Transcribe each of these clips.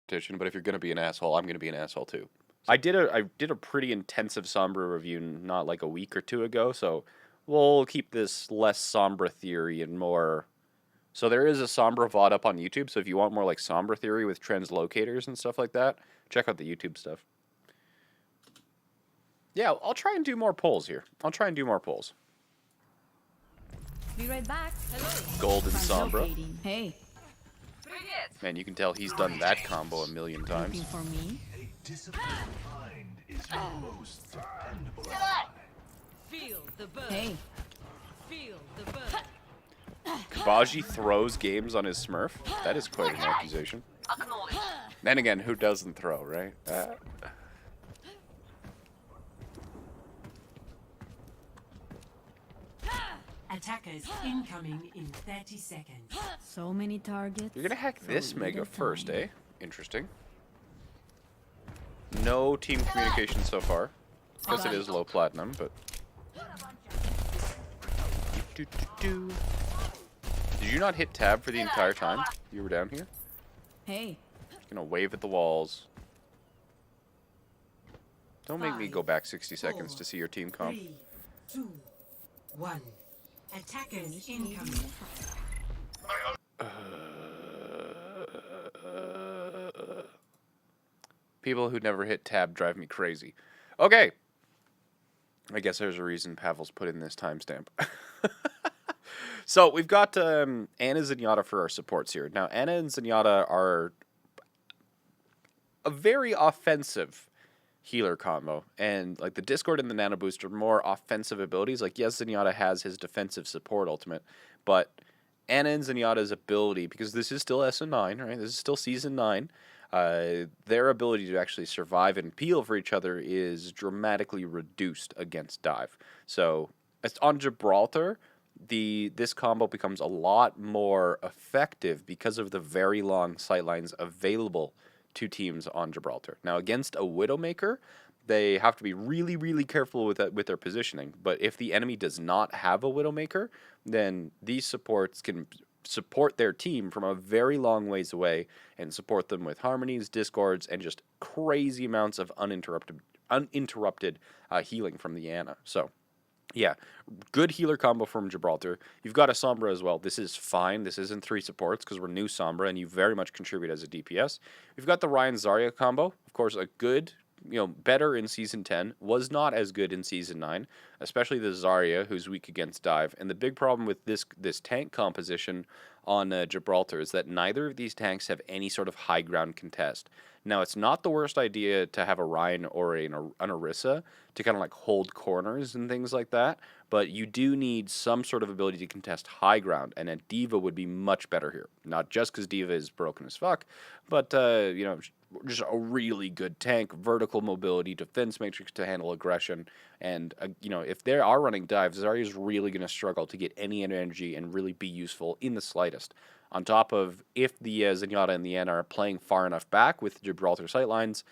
competition, but if you're going to be an asshole, I'm going to be an asshole too. I did a pretty intensive Sombra review not like a week or two ago, so we'll keep this less Sombra theory and more. So there is a Sombra VOD up on YouTube, so if you want more like Sombra theory with translocators and stuff like that, check out the YouTube stuff. Yeah, I'll try and do more polls here. I'll try and do more polls. Be right back. Hello. Golden Sombra. Hey. Man, you can tell he's done that combo a million times. Looking for me? A disciplined mind is your most dependable. Feel the burn. Hey. Feel the burn. Kabaji throws games on his Smurf? That is quite an accusation. Then again, who doesn't throw, right? Attackers incoming in 30 seconds. So many targets. You're gonna hack this so Mega little first, time. eh? Interesting. No team communication so far. Because it is low platinum, but... Did you not hit tab for the entire time you were down here? Hey. Gonna wave at the walls. Don't make me go back 60 seconds to see your team comp. 3, 2, 1. Attackers incoming. People who never hit tab drive me crazy. Okay. I guess there's a reason Pavel's put in this timestamp. So we've got Anna Zenyatta for our supports here. Now, Anna and Zenyatta are a very offensive healer combo, and like the Discord and the Nano Boost are more offensive abilities. Like, yes, Zenyatta has his defensive support ultimate, but Anna and Zenyatta's ability, because this is still SN9, right? This is still Season 9. Their ability to actually survive and peel for each other is dramatically reduced against dive. So on Gibraltar, this combo becomes a lot more effective because of the very long sightlines available to teams on Gibraltar. Now, against a Widowmaker, they have to be really, really careful with their positioning. But if the enemy does not have a Widowmaker, then these supports can support their team from a very long ways away and support them with harmonies, discords, and just crazy amounts of uninterrupted healing from the Ana. So, yeah, good healer combo from Gibraltar. You've got a Sombra as well. This is fine. This isn't 3 supports because we're new Sombra, and you very much contribute as a DPS. We've got the Ryan Zarya combo. Of course, a good, better in Season 10. Was not as good in Season 9, especially the Zarya, who's weak against dive. And the big problem with this tank composition on Gibraltar is that neither of these tanks have any sort of high ground contest. Now, it's not the worst idea to have a Ryan or an Orisa to kind of like hold corners and things like that, but you do need some sort of ability to contest high ground, and a D.Va would be much better here. Not just because D.Va is broken as fuck, but, just a really good tank, vertical mobility, defense matrix to handle aggression, and, if they are running dives, Zarya is really going to struggle to get any energy and really be useful in the slightest. On top of, if the Zenyatta and the Ana are playing far enough back with Gibraltar sightlines,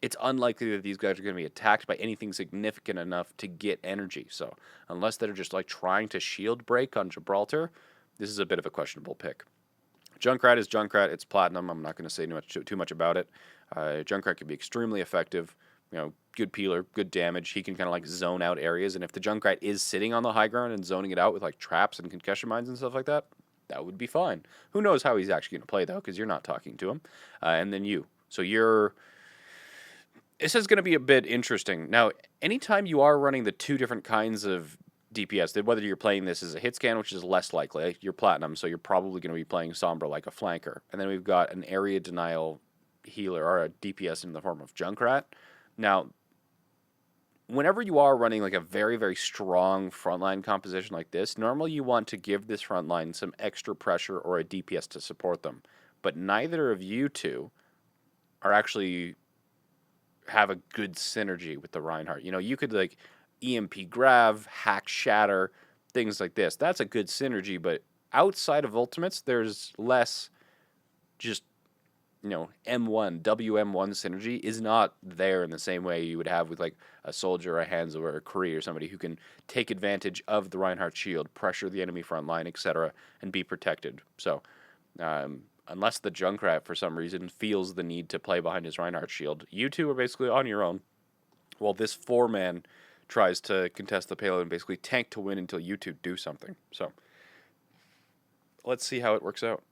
it's unlikely that these guys are going to be attacked by anything significant enough to get energy. So, unless they're just like trying to shield break on Gibraltar, this is a bit of a questionable pick. Junkrat is Junkrat. It's platinum. I'm not going to say too much about it. Junkrat can be extremely effective. Good peeler, good damage. He can kind of like zone out areas. And if the Junkrat is sitting on the high ground and zoning it out with like traps and concussion mines and stuff like that, that would be fine. Who knows how he's actually going to play, though, because you're not talking to him. And then you. So this is going to be a bit interesting. Now, anytime you are running the 2 different kinds of DPS, whether you're playing this as a hit scan, which is less likely, you're platinum, so you're probably going to be playing Sombra like a flanker. And then we've got an area denial healer, or a DPS in the form of Junkrat. Now, whenever you are running like a very, very strong frontline composition like this, normally you want to give this frontline some extra pressure or a DPS to support them. But neither of you two are actually have a good synergy with the Reinhardt. You could like EMP Grav, Hack Shatter, things like this. That's a good synergy, but outside of ultimates, there's less just M1, WM1 synergy is not there in the same way you would have with like a Soldier, a Hanzo, or a Kree, or somebody who can take advantage of the Reinhardt shield, pressure the enemy front line, etc., and be protected. So, unless the Junkrat, for some reason, feels the need to play behind his Reinhardt shield, you two are basically on your own. Well, this 4-man tries to contest the payload and basically tank to win until you two do something. So, let's see how it works out.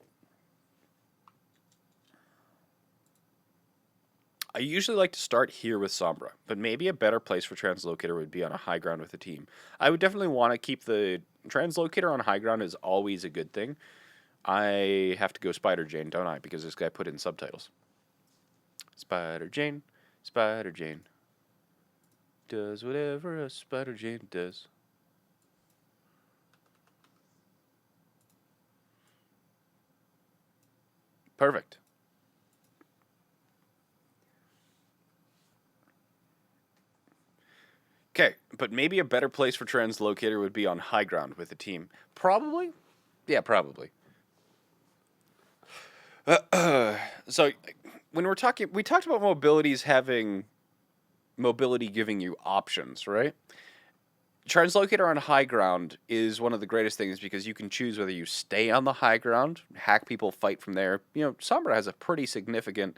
I usually like to start here with Sombra, but maybe a better place for Translocator would be on a high ground with a team. I would definitely want to keep the Translocator on high ground is always a good thing. I have to go Spider Jayne, don't I? Because this guy put in subtitles. Spider Jayne does whatever a Spider Jayne does. Perfect. Okay, but maybe a better place for Translocator would be on high ground with a team. Probably? Yeah, probably. So, when we're talking, we talked about mobility giving you options, right? Translocator on high ground is one of the greatest things because you can choose whether you stay on the high ground, hack people, fight from there. You know, Sombra has a pretty significant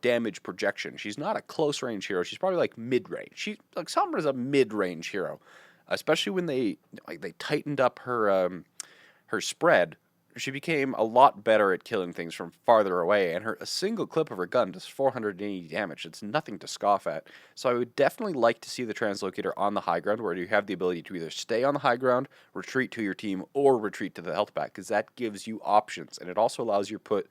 damage projection. She's not a close range hero. She's probably like mid range. Sombra's a mid range hero, especially when they tightened up her spread. She became a lot better at killing things from farther away, and a single clip of her gun does 480 damage. It's nothing to scoff at. So I would definitely like to see the Translocator on the high ground, where you have the ability to either stay on the high ground, retreat to your team, or retreat to the health pack, because that gives you options, and it also allows you to put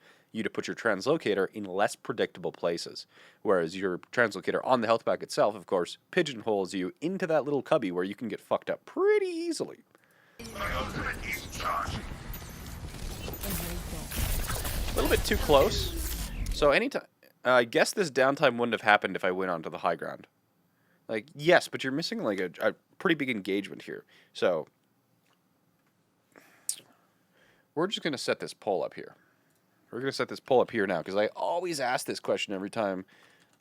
your Translocator in less predictable places. Whereas your Translocator on the health pack itself, of course, pigeonholes you into that little cubby where you can get fucked up pretty easily. A little bit too close. So anytime, I guess this downtime wouldn't have happened if I went onto the high ground. Like, yes, but you're missing like a pretty big engagement here. So we're just gonna set this poll up here. We're gonna set this poll up here now because I always ask this question every time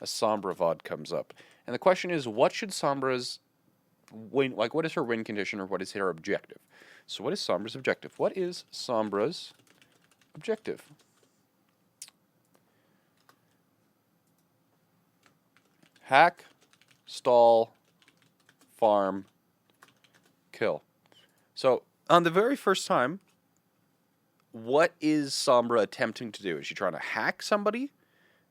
a Sombra VOD comes up, and the question is, what should Sombra's win? Like, what is her win condition, or what is her objective? So, what is Sombra's objective? What is Sombra's objective? Hack, stall, farm, kill. So, on the very first time, what is Sombra attempting to do? Is she trying to hack somebody? Is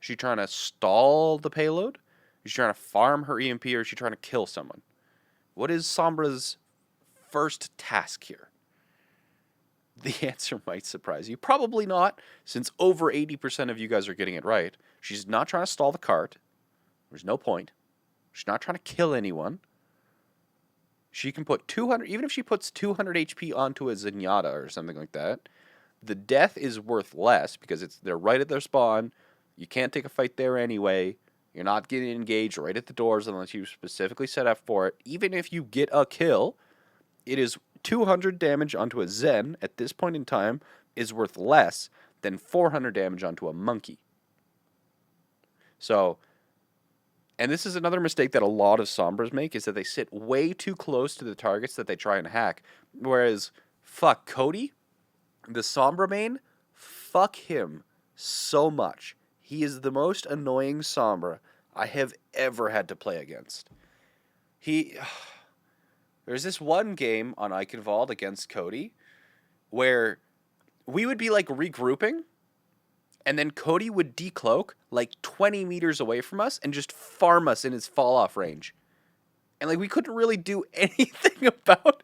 she trying to stall the payload? Is she trying to farm her EMP, or is she trying to kill someone? What is Sombra's first task here? The answer might surprise you. Probably not, since over 80% of you guys are getting it right. She's not trying to stall the cart. There's no point. She's not trying to kill anyone. She can put 200, even if she puts 200 HP onto a Zenyatta or something like that, the death is worth less because they're right at their spawn. You can't take a fight there anyway. You're not getting engaged right at the doors unless you specifically set up for it. Even if you get a kill, it is 200 damage onto a Zen at this point in time is worth less than 400 damage onto a monkey. So, and this is another mistake that a lot of Sombras make, is that they sit way too close to the targets that they try and hack. Whereas, fuck, Cody, the Sombra main, fuck him so much. He is the most annoying Sombra I have ever had to play against. There's this one game on Eichenwald against Cody where we would be like regrouping, and then Cody would decloak like 20 meters away from us and just farm us in his fall-off range. And like we couldn't really do anything about it.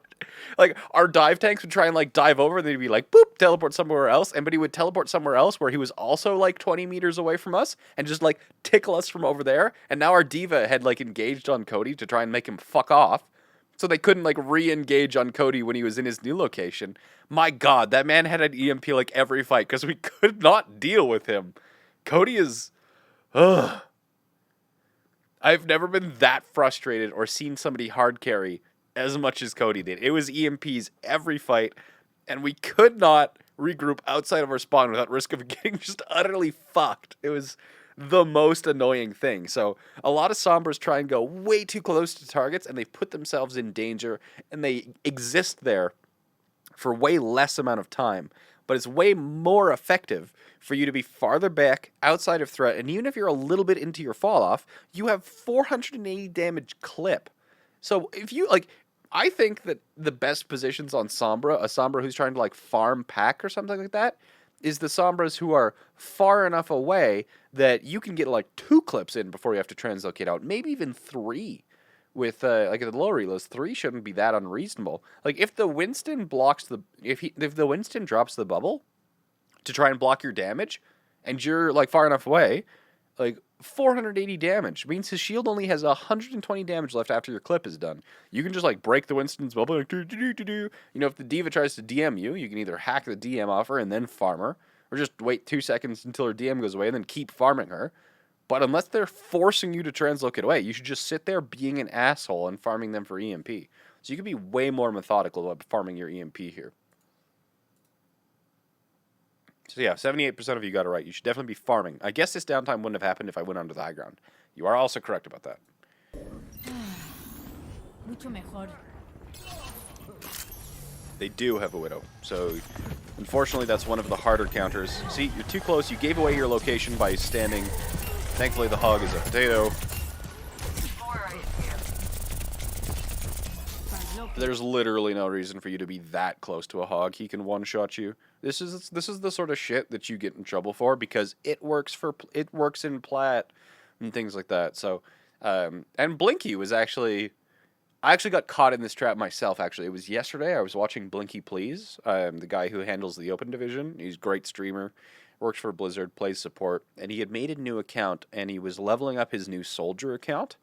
Like our dive tanks would try and like dive over, and they'd be like, boop, teleport somewhere else. But he would teleport somewhere else where he was also like 20 meters away from us and just like tickle us from over there. And now our diva had like engaged on Cody to try and make him fuck off. So they couldn't like re-engage on Cody when he was in his new location. My God, that man had an EMP like every fight because we could not deal with him. Cody is, ugh. I've never been that frustrated or seen somebody hard carry as much as Cody did. It was EMPs every fight, and we could not regroup outside of our spawn without risk of getting just utterly fucked. It was the most annoying thing. So a lot of Sombras try and go way too close to targets, and they put themselves in danger, and they exist there for way less amount of time, but it's way more effective for you to be farther back, outside of threat, and even if you're a little bit into your fall off, you have 480 damage clip. So if you, like, I think that the best positions on Sombra, a Sombra who's trying to, like, farm pack or something like that, is the Sombras who are far enough away that you can get, like, 2 clips in before you have to translocate out, maybe even 3. With, like, at the lower reloads, 3 shouldn't be that unreasonable. Like, if the Winston blocks the, if the Winston drops the bubble to try and block your damage, and you're, like, far enough away, like, 480 damage means his shield only has 120 damage left after your clip is done. You can just, like, break the Winston's bubble, like, do. You know, if the diva tries to DM you, you can either hack the DM off her and then farm her, or just wait 2 seconds until her DM goes away and then keep farming her. But unless they're forcing you to translocate away, you should just sit there being an asshole and farming them for EMP. So you can be way more methodical about farming your EMP here. So yeah, 78% of you got it right. You should definitely be farming. I guess this downtime wouldn't have happened if I went onto the high ground. You are also correct about that. Mucho mejor. They do have a Widow. So unfortunately, that's one of the harder counters. See, you're too close. You gave away your location by standing. Thankfully, the hog is a potato. There's literally no reason for you to be that close to a hog. He can one-shot you. This is the sort of shit that you get in trouble for because it works in Plat and things like that. So, and Blinky was actually, I actually got caught in this trap myself. Actually, it was yesterday. I was watching Blinky Please, the guy who handles the Open Division. He's a great streamer, works for Blizzard, plays support, and he had made a new account and he was leveling up his new soldier account,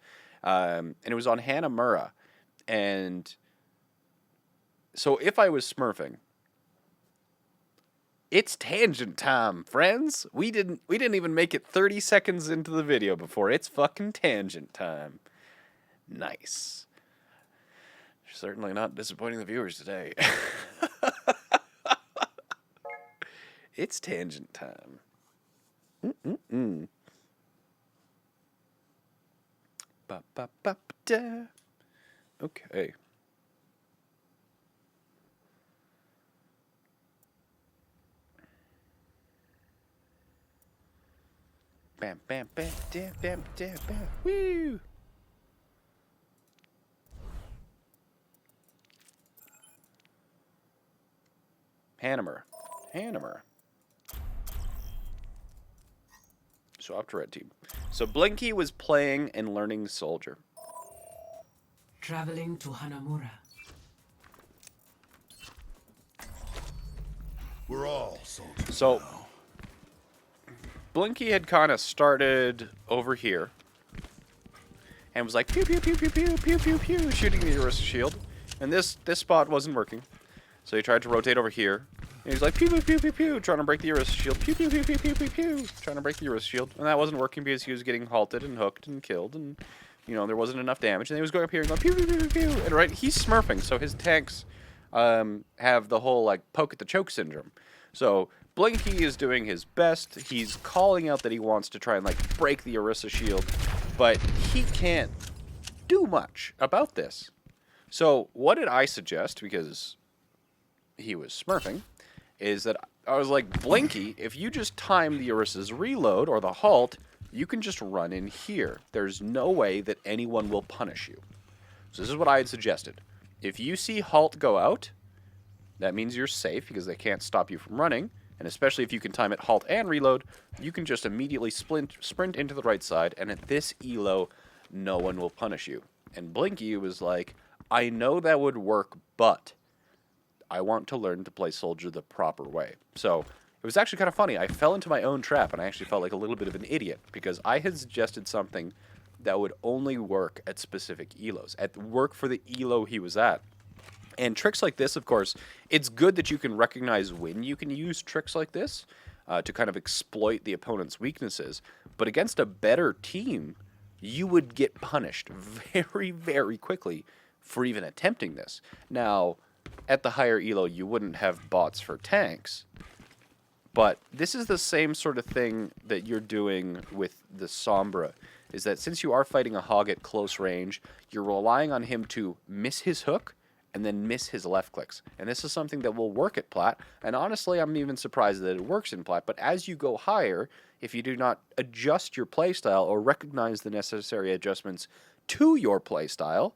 and it was on Hanamura, and so if I was smurfing, it's tangent time, friends. We didn't even make it 30 seconds into the video before it's fucking tangent time. Nice. Certainly not disappointing the viewers today. It's tangent time. Ba ba ba da. Okay. Bam, bam, bam, bam, bam, bam, bam. Woo! Hanamura. So up to red team. So Blinky was playing and learning soldier. Traveling to Hanamura. We're all soldiers. So now. Blinky had kind of started over here and was like pew pew pew pew pew pew pew pew shooting the Orisa shield, and this spot wasn't working, so he tried to rotate over here. And he's like pew pew pew pew pew trying to break the Orisa shield, pew pew pew pew pew pew pew trying to break the Orisa shield, and that wasn't working because he was getting halted and hooked and killed, and you know there wasn't enough damage. And he was going up here and going pew pew pew pew pew, and right he's smurfing, so his tanks have the whole like poke at the choke syndrome. So Blinky is doing his best. He's calling out that he wants to try and like break the Orisa shield, but he can't do much about this. So what did I suggest, because he was smurfing, is that I was like, Blinky, if you just time the Orisa's reload or the halt, you can just run in here. There's no way that anyone will punish you. So this is what I had suggested. If you see halt go out, that means you're safe because they can't stop you from running. And especially if you can time it halt and reload, you can just immediately sprint into the right side, and at this elo, no one will punish you. And Blinky was like, I know that would work, but I want to learn to play soldier the proper way. So it was actually kind of funny. I fell into my own trap, and I actually felt like a little bit of an idiot because I had suggested something that would only work at specific elos, work for the elo he was at. And tricks like this, of course, it's good that you can recognize when you can use tricks like this to kind of exploit the opponent's weaknesses. But against a better team, you would get punished very, very quickly for even attempting this. Now, at the higher elo, you wouldn't have bots for tanks. But this is the same sort of thing that you're doing with the Sombra, is that since you are fighting a hog at close range, you're relying on him to miss his hook, and then miss his left clicks. And this is something that will work at Plat, and honestly, I'm even surprised that it works in Plat. But as you go higher, if you do not adjust your playstyle or recognize the necessary adjustments to your playstyle,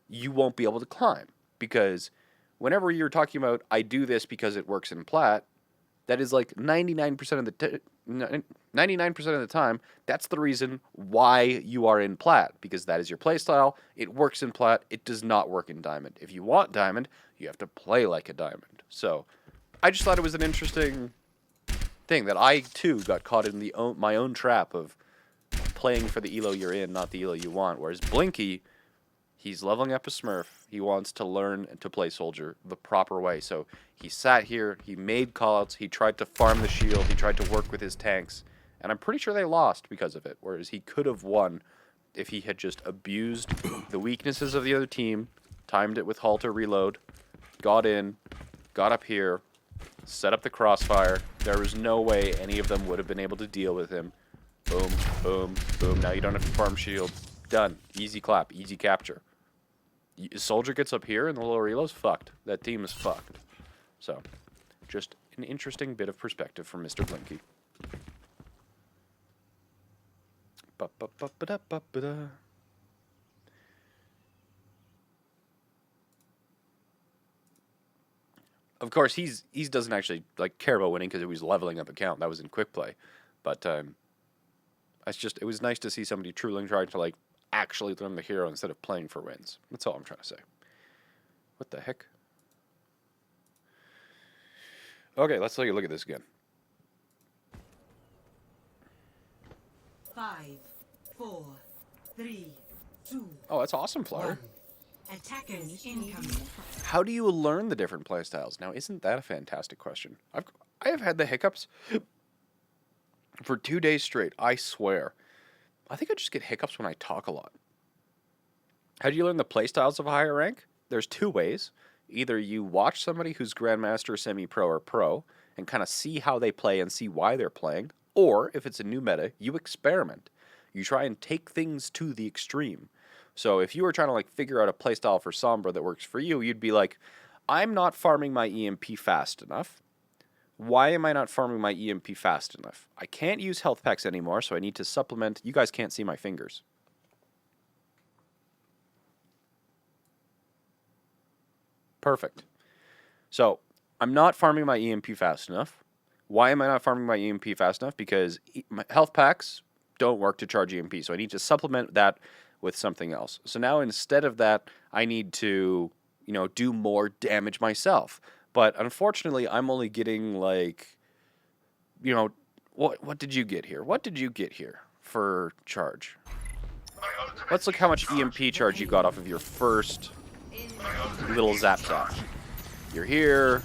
you won't be able to climb. Because whenever you're talking about, I do this because it works in Plat, that is like 99% of the 99% of the time, that's the reason why you are in Plat, because that is your playstyle. It works in Plat. It does not work in Diamond. If you want Diamond, you have to play like a Diamond. So I just thought it was an interesting thing that I, too, got caught in my own trap of playing for the elo you're in, not the elo you want. Whereas Blinky, he's leveling up a Smurf. He wants to learn to play Soldier the proper way. So he sat here, he made callouts, he tried to farm the shield, he tried to work with his tanks, and I'm pretty sure they lost because of it, whereas he could have won if he had just abused the weaknesses of the other team, timed it with halter reload, got in, got up here, set up the crossfire. There was no way any of them would have been able to deal with him. Boom, boom, boom. Now you don't have to farm shield. Done. Easy clap, easy capture. Soldier gets up here and the lower elo's fucked. That team is fucked. So, just an interesting bit of perspective from Mr. Blinky. Ba-ba-ba-ba-da-ba-ba-da. Of course, he doesn't actually like care about winning because he was leveling up account. That was in quick play, but it was nice to see somebody truly trying to like actually learn the hero instead of playing for wins. That's all I'm trying to say. What the heck? Okay, let's take a look at this again. 5, 4, 3, 2. Oh, that's awesome, Flower. 1. Attackers incoming. How do you learn the different playstyles? Now, isn't that a fantastic question? I have had the hiccups for 2 days straight, I swear. I think I just get hiccups when I talk a lot. How do you learn the playstyles of a higher rank? There's two ways. Either you watch somebody who's Grandmaster, Semi-Pro, or Pro, and kind of see how they play and see why they're playing. Or, if it's a new meta, you experiment. You try and take things to the extreme. So if you were trying to like figure out a playstyle for Sombra that works for you, you'd be like, I'm not farming my EMP fast enough. Why am I not farming my EMP fast enough? I can't use health packs anymore, so I need to supplement. You guys can't see my fingers. Perfect. So I'm not farming my EMP fast enough. Why am I not farming my EMP fast enough? Because my health packs don't work to charge EMP, so I need to supplement that with something else. So now instead of that, I need to, do more damage myself. But unfortunately, I'm only getting like, what did you get here? What did you get here for charge? Let's look how much EMP charge you got off of your first little zap tap. You're here.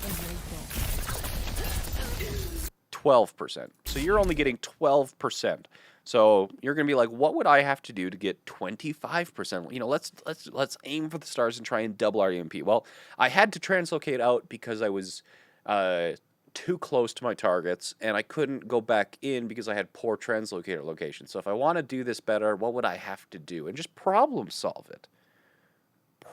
12%. So you're only getting 12%. So you're going to be like, what would I have to do to get 25%? Let's aim for the stars and try and double our EMP. Well, I had to translocate out because I was too close to my targets, and I couldn't go back in because I had poor translocator location. So if I want to do this better, what would I have to do? And just problem solve it.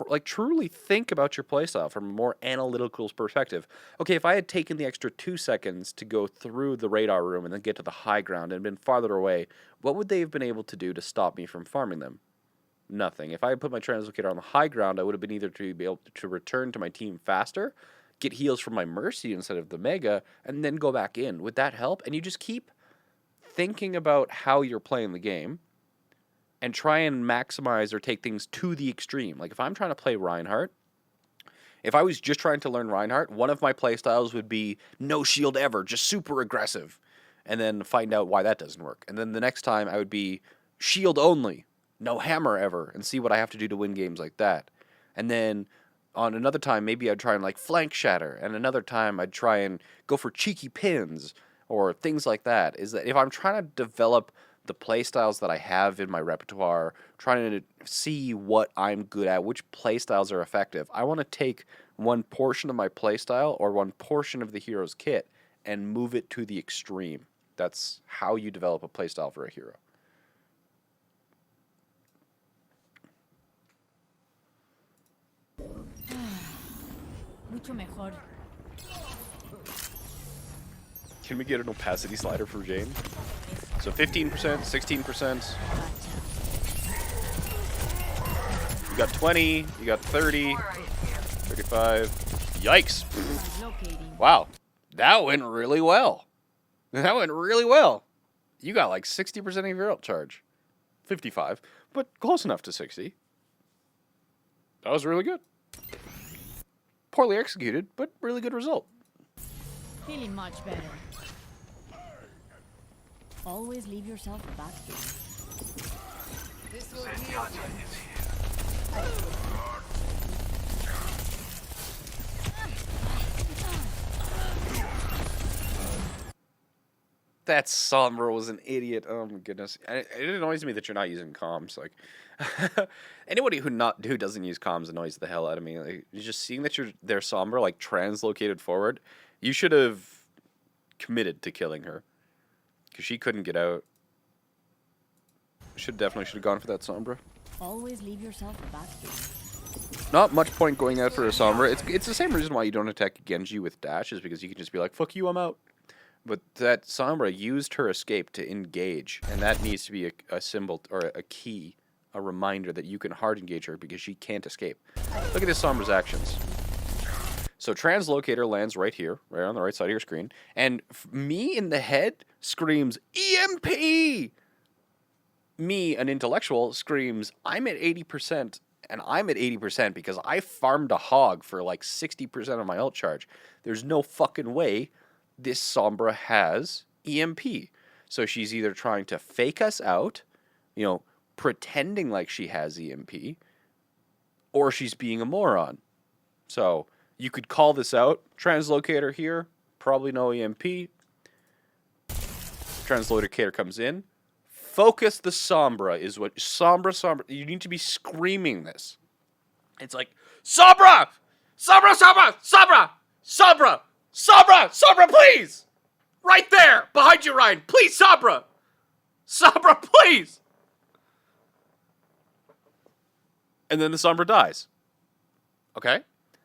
Like, truly think about your playstyle from a more analytical perspective. Okay, if I had taken the extra 2 seconds to go through the radar room and then get to the high ground and been farther away, what would they have been able to do to stop me from farming them? Nothing. If I had put my translocator on the high ground, I would have been either to be able to return to my team faster, get heals from my Mercy instead of the Mega, and then go back in. Would that help? And you just keep thinking about how you're playing the game and try and maximize or take things to the extreme. Like if I'm trying to play Reinhardt, if I was just trying to learn Reinhardt, one of my playstyles would be no shield ever, just super aggressive, and then find out why that doesn't work. And then the next time I would be shield only, no hammer ever, and see what I have to do to win games like that. And then on another time, maybe I'd try and like flank shatter, and another time I'd try and go for cheeky pins or things like that. Is that if I'm trying to develop the playstyles that I have in my repertoire, trying to see what I'm good at, which playstyles are effective, I want to take one portion of my playstyle or one portion of the hero's kit and move it to the extreme. That's how you develop a playstyle for a hero. Mucho mejor. Can we get an opacity slider for Jayne? So 15%, 16%. You got 20, you got 30, 35. Yikes. Locating. Wow. That went really well. That went really well. You got like 60% of your ult charge. 55, but close enough to 60. That was really good. Poorly executed, but really good result. Feeling much better. Always leave yourself a backseat. This will heal. That Sombra was an idiot. Oh my goodness. It annoys me that you're not using comms. Like, anybody who doesn't use comms annoys the hell out of me. Like, just seeing that their Sombra like translocated forward, you should have committed to killing her because she couldn't get out. Definitely should have gone for that Sombra. Always leave yourself a backseat. Not much point going out for a Sombra. It's the same reason why you don't attack Genji with dash, is because you can just be like, fuck you, I'm out. But that Sombra used her escape to engage, and that needs to be a symbol or a key, a reminder that you can hard engage her because she can't escape. Look at this Sombra's actions. So Translocator lands right here, right on the right side of your screen, and me in the head screams, EMP! Me, an intellectual, screams, I'm at 80%, and I'm at 80% because I farmed a hog for like 60% of my ult charge. There's no fucking way this Sombra has EMP. So she's either trying to fake us out, you know, pretending like she has EMP, or she's being a moron. So you could call this out. Translocator here, probably no EMP. Translocator comes in. Focus the Sombra is what Sombra. You need to be screaming this. It's like, Sombra! Sombra, Sombra, Sombra, Sombra! Sombra! Sombra, please! Right there! Behind you, Ryan! Please, Sombra! Sombra, please! And then the Sombra dies. Okay?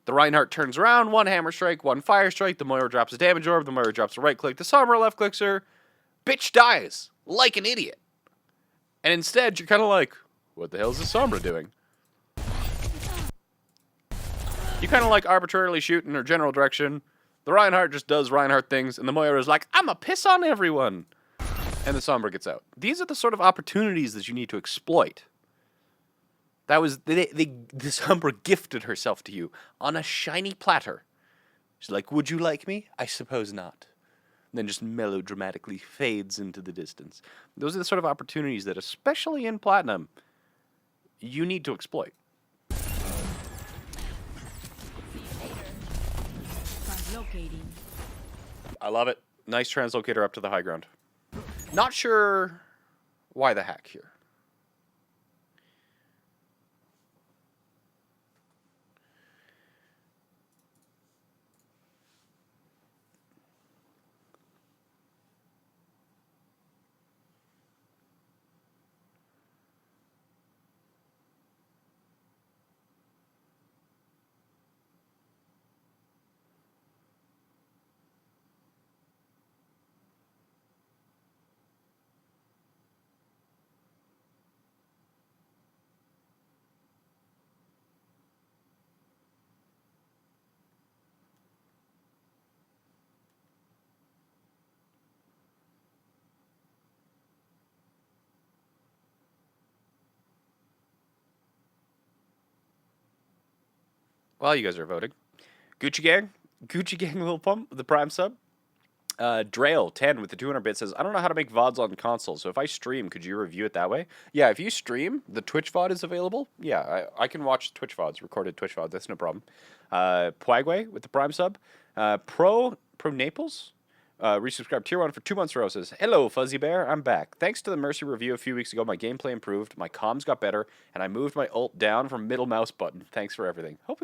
The Reinhardt turns around, one hammer strike, one fire strike, the Moira drops a damage orb, the Moira drops a right click, the Sombra left clicks her, bitch dies. Like an idiot. And instead, you're kind of like, what the hell is this Sombra doing? You kind of like arbitrarily shoot in her general direction. The Reinhardt just does Reinhardt things, and the Moira is like, I'ma piss on everyone. And the Sombra gets out. These are the sort of opportunities that you need to exploit. That was, the Sombra gifted herself to you on a shiny platter. She's like, would you like me? I suppose not. And then just melodramatically fades into the distance. Those are the sort of opportunities that, especially in Platinum, you need to exploit. Translocating. I love it. Nice translocator up to the high ground. Not sure why the hack here. Well, you guys are voting. Gucci Gang, Lil Pump, the Prime sub. Drail 10 with the 200 bit says, I don't know how to make VODs on console, so if I stream, could you review it that way? Yeah, if you stream, the Twitch VOD is available. Yeah, I can watch Twitch VODs, recorded Twitch VODs, that's no problem. Puagway with the Prime sub. Pro Naples, resubscribed tier 1 for 2 months in a row, says, hello, Fuzzy Bear, I'm back. Thanks to the Mercy review a few weeks ago, my gameplay improved, my comms got better, and I moved my ult down from middle mouse button. Thanks for everything. Hope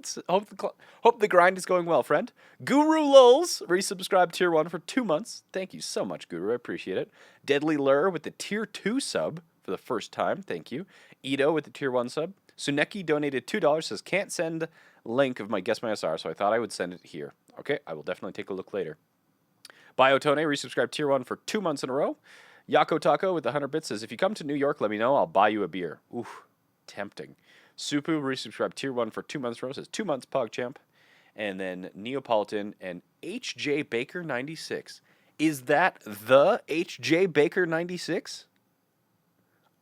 the grind is going well, friend. Guru Lulz, resubscribed tier 1 for 2 months. Thank you so much, Guru, I appreciate it. Deadly Lure with the tier 2 sub for the first time, thank you. Ito with the tier 1 sub. Suneki donated $2, says, can't send link of my Guess My SR, so I thought I would send it here. Okay, I will definitely take a look later. Biotone resubscribed tier 1 for 2 months in a row. Yako Taco with 100 bits says, if you come to New York, let me know. I'll buy you a beer. Oof, tempting. Supu resubscribed tier 1 for 2 months in a row, says 2 months, PogChamp. And then Neapolitan and HJ Baker 96. Is that the HJ Baker 96?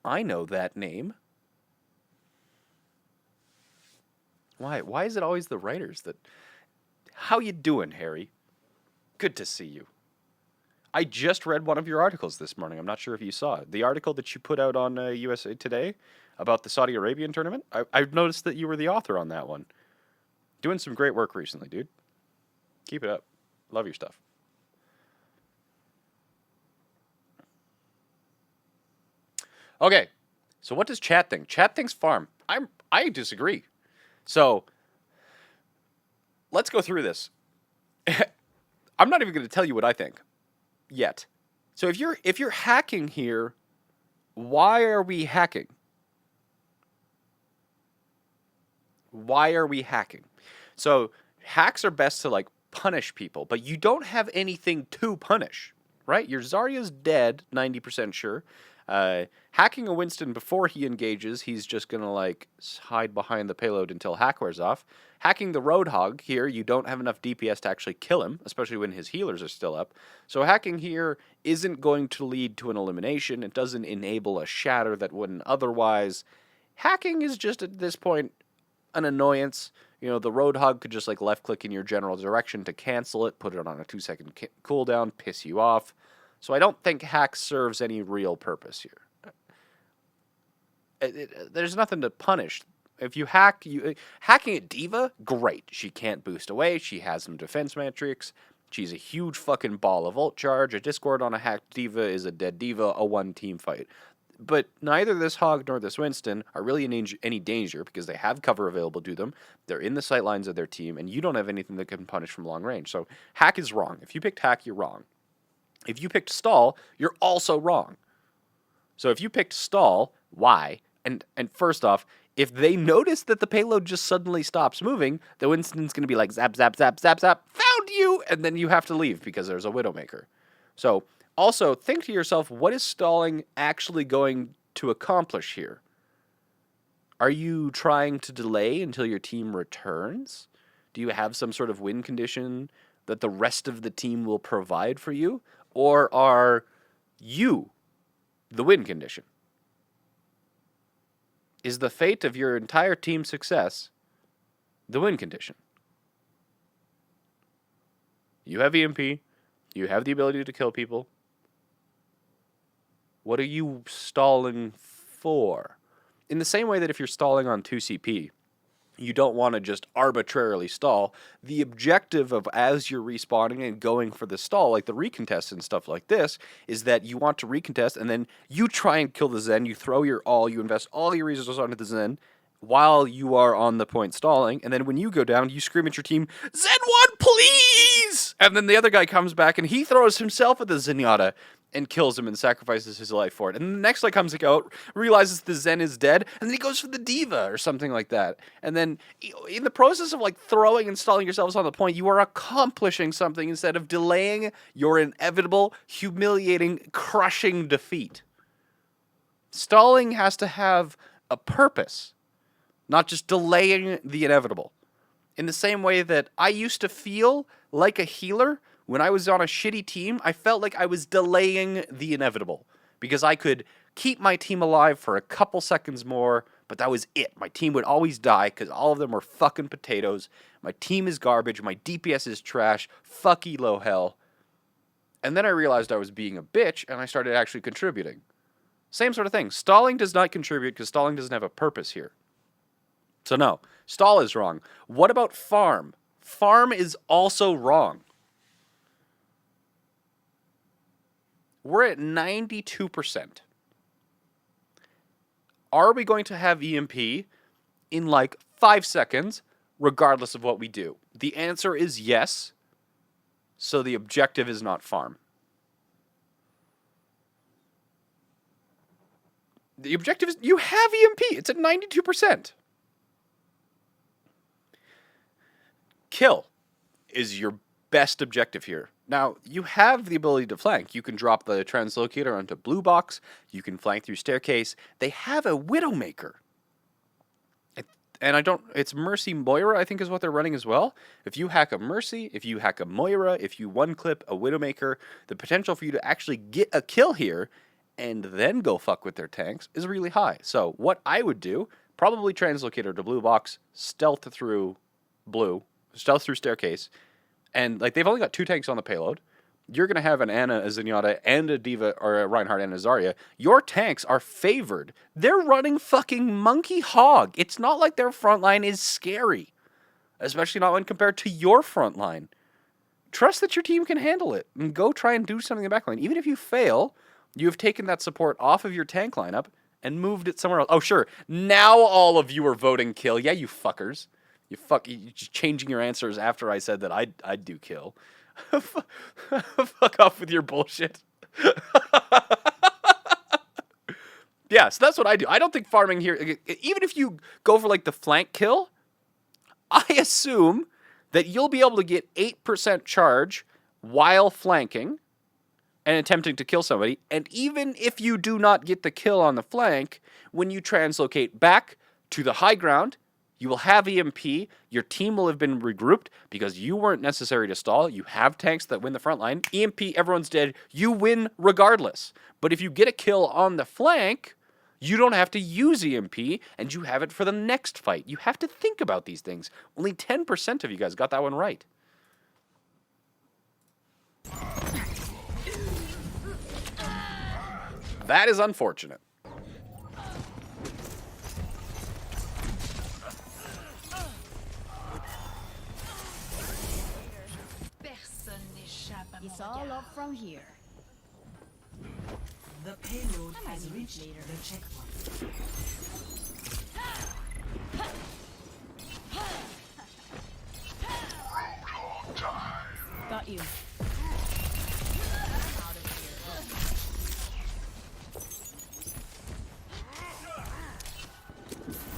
I know that name. Why is it always the writers that... How you doing, Harry? Good to see you. I just read one of your articles this morning. I'm not sure if you saw it. The article that you put out on USA Today about the Saudi Arabian tournament. I've noticed that you were the author on that one. Doing some great work recently, dude. Keep it up. Love your stuff. Okay, so what does chat think? Chat thinks farm. I disagree. So let's go through this. I'm not even going to tell you what I think yet. So if you're hacking here, why are we hacking? Why are we hacking? So hacks are best to like punish people, but you don't have anything to punish, right? Your Zarya's dead, 90% sure. Hacking a Winston before he engages, he's just going to like hide behind the payload until hack wears off. Hacking the Roadhog here, you don't have enough DPS to actually kill him, especially when his healers are still up. So hacking here isn't going to lead to an elimination. It doesn't enable a shatter that wouldn't otherwise. Hacking is just at this point an annoyance. You know, the Roadhog could just like left click in your general direction to cancel it, put it on a 2-second cooldown, piss you off. So I don't think hack serves any real purpose here. There's nothing to punish. If you hack, hacking at D.Va, great. She can't boost away. She has some defense metrics. She's a huge fucking ball of ult charge. A Discord on a hacked D.Va is a dead D.Va, a one-team fight. But neither this Hog nor this Winston are really in any danger because they have cover available to them. They're in the sightlines of their team, and you don't have anything that can punish from long range. So hack is wrong. If you picked hack, you're wrong. If you picked stall, you're also wrong. So if you picked stall, why? And first off, if they notice that the payload just suddenly stops moving, the Winston's going to be like, zap, zap, zap, zap, zap, found you! And then you have to leave because there's a Widowmaker. So also, think to yourself, what is stalling actually going to accomplish here? Are you trying to delay until your team returns? Do you have some sort of win condition that the rest of the team will provide for you? Or are you the win condition? Is the fate of your entire team's success the win condition? You have EMP. You have the ability to kill people. What are you stalling for? In the same way that if you're stalling on 2CP, you don't want to just arbitrarily stall. The objective of as you're respawning and going for the stall, like the recontest and stuff like this, is that you want to recontest and then you try and kill the Zen, you throw your all, you invest all your resources onto the Zen while you are on the point stalling, and then when you go down, you scream at your team, Zen 1, please! And then the other guy comes back and he throws himself at the Zenyatta and kills him and sacrifices his life for it. And the next guy comes out, realizes the Zen is dead, and then he goes for the D.Va or something like that. And then in the process of like throwing and stalling yourselves on the point, you are accomplishing something instead of delaying your inevitable, humiliating, crushing defeat. Stalling has to have a purpose, not just delaying the inevitable. In the same way that I used to feel like a healer when I was on a shitty team, I felt like I was delaying the inevitable because I could keep my team alive for a couple seconds more, but that was it. My team would always die because all of them were fucking potatoes. My team is garbage. My DPS is trash. Fuck elo hell. And then I realized I was being a bitch and I started actually contributing. Same sort of thing. Stalling does not contribute because stalling doesn't have a purpose here. So no, stall is wrong. What about farm? Farm is also wrong. We're at 92%. Are we going to have EMP in like 5 seconds, regardless of what we do? The answer is yes. So the objective is not farm. The objective is you have EMP. It's at 92%. Kill is your best objective here. Now, you have the ability to flank. You can drop the translocator onto blue box. You can flank through staircase. They have a Widowmaker. And it's Mercy Moira, I think is what they're running as well. If you hack a Mercy, if you hack a Moira, if you one clip a Widowmaker, the potential for you to actually get a kill here and then go fuck with their tanks is really high. So what I would do, probably translocator to blue box, stealth through staircase, and like they've only got 2 tanks on the payload. You're going to have an Ana, a Zenyatta, and a Diva, or a Reinhardt and a Zarya. Your tanks are favored. They're running fucking monkey hog. It's not like their front line is scary. Especially not when compared to your front line. Trust that your team can handle it. And go try and do something in the back line. Even if you fail, you have taken that support off of your tank lineup and moved it somewhere else. Oh, sure. Now all of you are voting kill. Yeah, you fuckers. You're just changing your answers after I said that I'd do kill. Fuck off with your bullshit. Yeah, so that's what I do. I don't think farming here, even if you go for like the flank kill, I assume that you'll be able to get 8% charge while flanking and attempting to kill somebody. And even if you do not get the kill on the flank, when you translocate back to the high ground, you will have EMP, your team will have been regrouped because you weren't necessary to stall, you have tanks that win the front line, EMP, everyone's dead, you win regardless. But if you get a kill on the flank, you don't have to use EMP, and you have it for the next fight. You have to think about these things. Only 10% of you guys got that one right. That is unfortunate. It's all up from here. The payload has reached the checkpoint. Got you.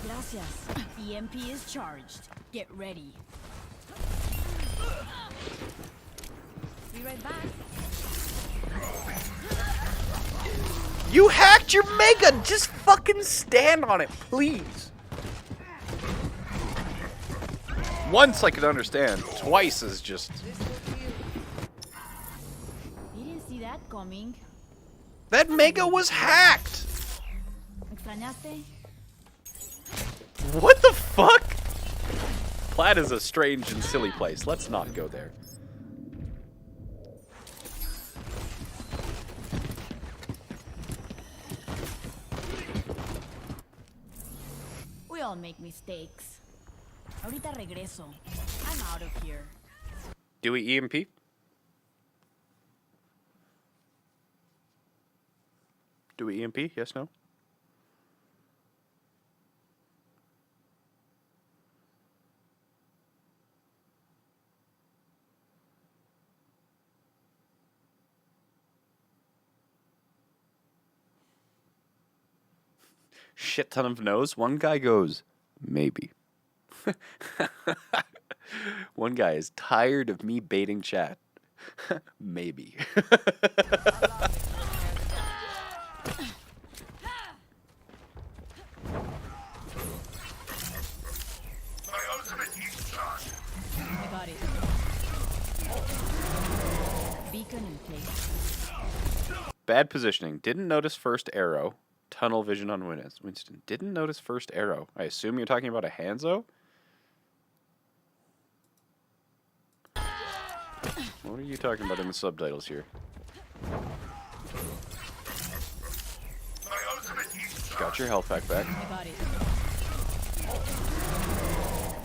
Gracias. EMP is charged. Get ready. Be right back. You hacked your Mega! Just fucking stand on it, please. Once I could understand. Twice is just... You didn't see that coming. That Mega was hacked! ¿Extrañaste? What the fuck? Plat is a strange and silly place. Let's not go there. We all make mistakes. Ahorita regreso. I'm out of here. Do we EMP? Do we EMP? Yes, no? Shit ton of no's. One guy goes, maybe. One guy is tired of me baiting chat. Maybe. I got it. Beacon in place. Bad positioning. Didn't notice first arrow. Tunnel vision on Winston. Didn't notice first arrow. I assume you're talking about a Hanzo? What are you talking about in the subtitles here? Got your health pack back. I got it.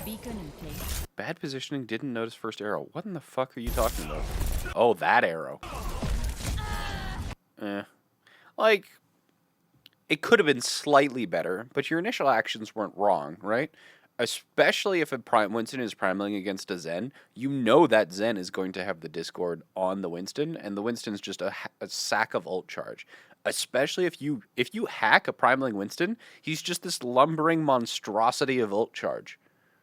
Beacon in place. Bad positioning, didn't notice first arrow. What in the fuck are you talking about? Oh, that arrow. Like, it could have been slightly better, but your initial actions weren't wrong, right? Especially if Winston is primaling against a Zen, you know that Zen is going to have the Discord on the Winston, and the Winston's just a sack of ult charge. Especially if you hack a primaling Winston, he's just this lumbering monstrosity of ult charge.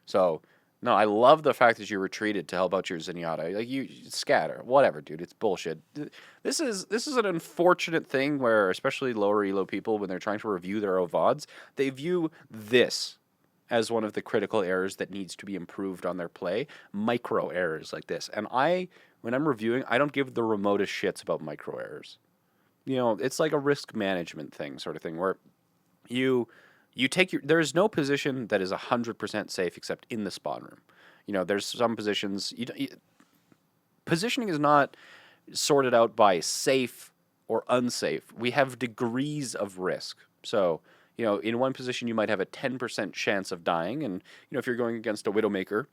So No, I love the fact that you retreated to help out your Zenyatta. Like, you scatter. Whatever, dude. It's bullshit. This is an unfortunate thing where, especially lower elo people, when they're trying to review their own VODs, they view this as one of the critical errors that needs to be improved on their play. Micro errors like this. And when I'm reviewing, I don't give the remotest shits about micro errors. You know, it's like a risk management thing, sort of thing, where you take there's no position that is 100% safe except in the spawn room. You know, there's some positions positioning is not sorted out by safe or unsafe. We have degrees of risk. So, you know, in one position you might have a 10% chance of dying, and you know, if you're going against a Widowmaker,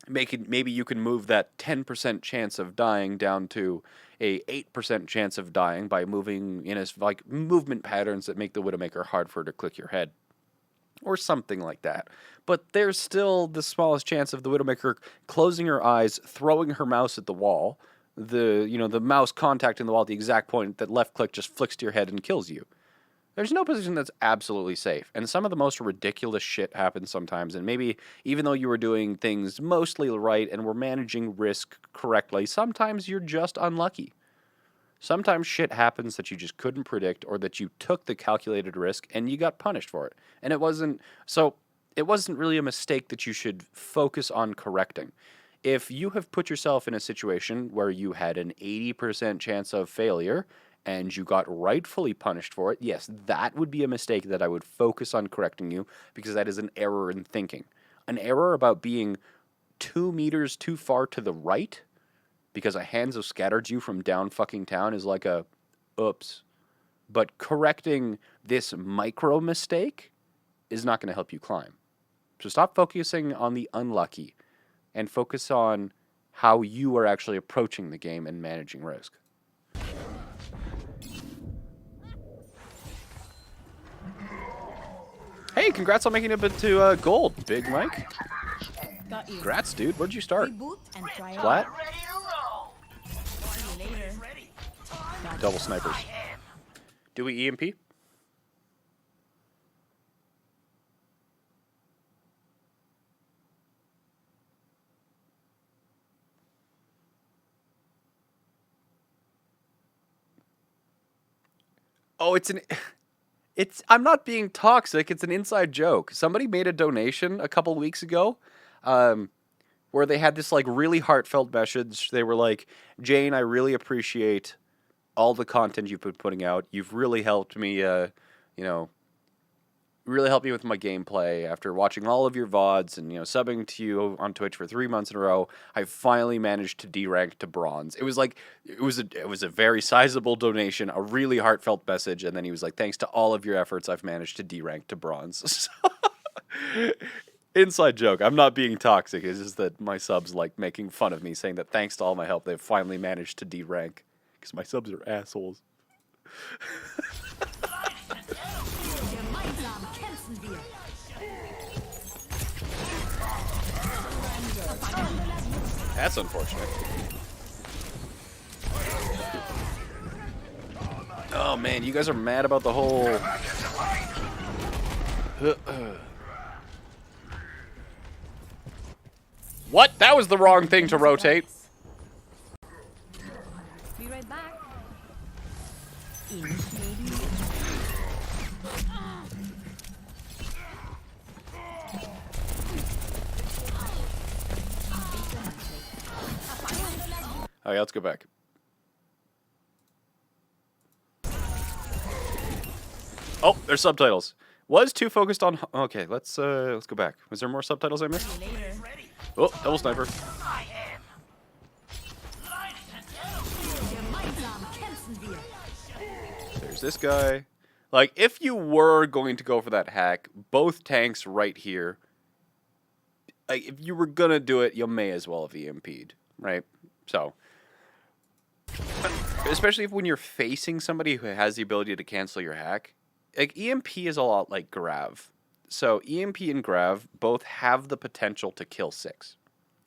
maybe you can move that 10% chance of dying down to a 8% chance of dying by moving in like movement patterns that make the Widowmaker hard for her to click your head, or something like that. But there's still the smallest chance of the Widowmaker closing her eyes, throwing her mouse at the wall, the mouse contacting the wall at the exact point that left click just flicks to your head and kills you. There's no position that's absolutely safe, and some of the most ridiculous shit happens sometimes, and maybe even though you were doing things mostly right and were managing risk correctly, sometimes you're just unlucky. Sometimes shit happens that you just couldn't predict, or that you took the calculated risk and you got punished for it. And it wasn't really a mistake that you should focus on correcting. If you have put yourself in a situation where you had an 80% chance of failure and you got rightfully punished for it, yes, that would be a mistake that I would focus on correcting you, because that is an error in thinking. An error about being 2 meters too far to the right because a Hanzo scattered you from down fucking town is like a oops. But correcting this micro mistake is not going to help you climb. So stop focusing on the unlucky and focus on how you are actually approaching the game and managing risk. Hey, congrats on making it to gold, Big Mike. Got you. Congrats, dude. Where'd you start? Reboot and try Plat? See you later. Double snipers. Do we EMP? Oh, I'm not being toxic. It's an inside joke. Somebody made a donation a couple weeks ago, where they had this like really heartfelt message. They were like, "Jayne, I really appreciate all the content you've been putting out. You've really helped me, really helped me with my gameplay after watching all of your VODs and, subbing to you on Twitch for 3 months in a row. I finally managed to D-rank to bronze." It was like, it was a very sizable donation, a really heartfelt message. And then he was like, "Thanks to all of your efforts, I've managed to D-rank to bronze." Inside joke. I'm not being toxic. It's just that my subs like making fun of me, saying that thanks to all my help, they've finally managed to D-rank. Because my subs are assholes. That's unfortunate. Oh man, you guys are mad about the whole... What? That was the wrong thing to rotate. Be right back. Okay, let's go back. Oh, there's subtitles. Was too focused on... Okay, let's go back. Was there more subtitles I missed? Oh, double sniper. There's this guy. Like, if you were going to go for that hack, both tanks right here, like, if you were gonna do it, you may as well have EMP'd, right? So, especially when you're facing somebody who has the ability to cancel your hack, like, EMP is a lot like Grav. So, EMP and Grav both have the potential to kill 6.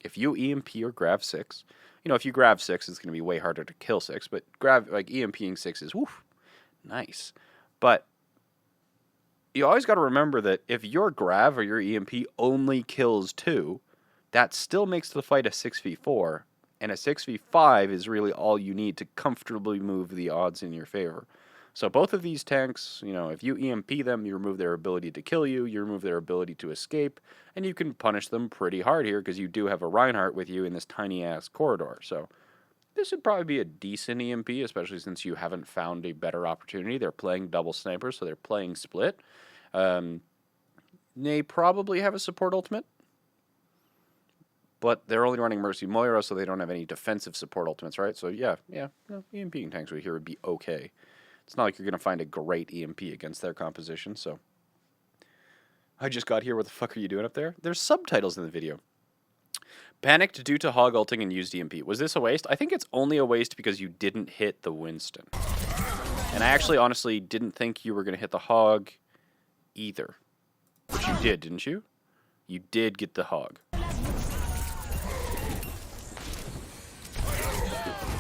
If you EMP or Grav 6, if you Grav 6, it's going to be way harder to kill 6, but Grav, like, EMPing 6 is, woof, nice. But you always got to remember that if your Grav or your EMP only kills 2, that still makes the fight a 6v4, and a 6v5 is really all you need to comfortably move the odds in your favor. So both of these tanks, you know, if you EMP them, you remove their ability to kill you, you remove their ability to escape, and you can punish them pretty hard here because you do have a Reinhardt with you in this tiny-ass corridor. So this would probably be a decent EMP, especially since you haven't found a better opportunity. They're playing double sniper, so they're playing split. They probably have a support ultimate, but they're only running Mercy Moira, so they don't have any defensive support ultimates, right? So yeah, no, EMPing tanks right here would be okay. It's not like you're going to find a great EMP against their composition, so. I just got here. What the fuck are you doing up there? There's subtitles in the video. Panicked due to hog ulting and used EMP. Was this a waste? I think it's only a waste because you didn't hit the Winston. And I actually honestly didn't think you were going to hit the hog either. Which you did, didn't you? You did get the hog.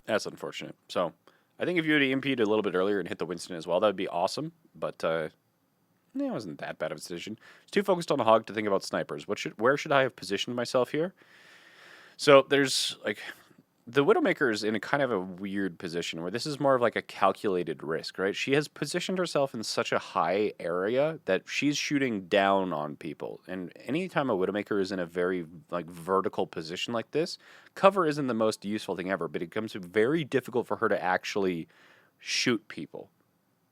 That's unfortunate. So, I think if you had EMP'd a little bit earlier and hit the Winston as well, that would be awesome. But, it wasn't that bad of a decision. I was too focused on the hog to think about snipers. Where should I have positioned myself here? So, there's, like, the Widowmaker is in a kind of a weird position where this is more of like a calculated risk, right? She has positioned herself in such a high area that she's shooting down on people. And anytime a Widowmaker is in a very like vertical position like this, cover isn't the most useful thing ever, but it becomes very difficult for her to actually shoot people.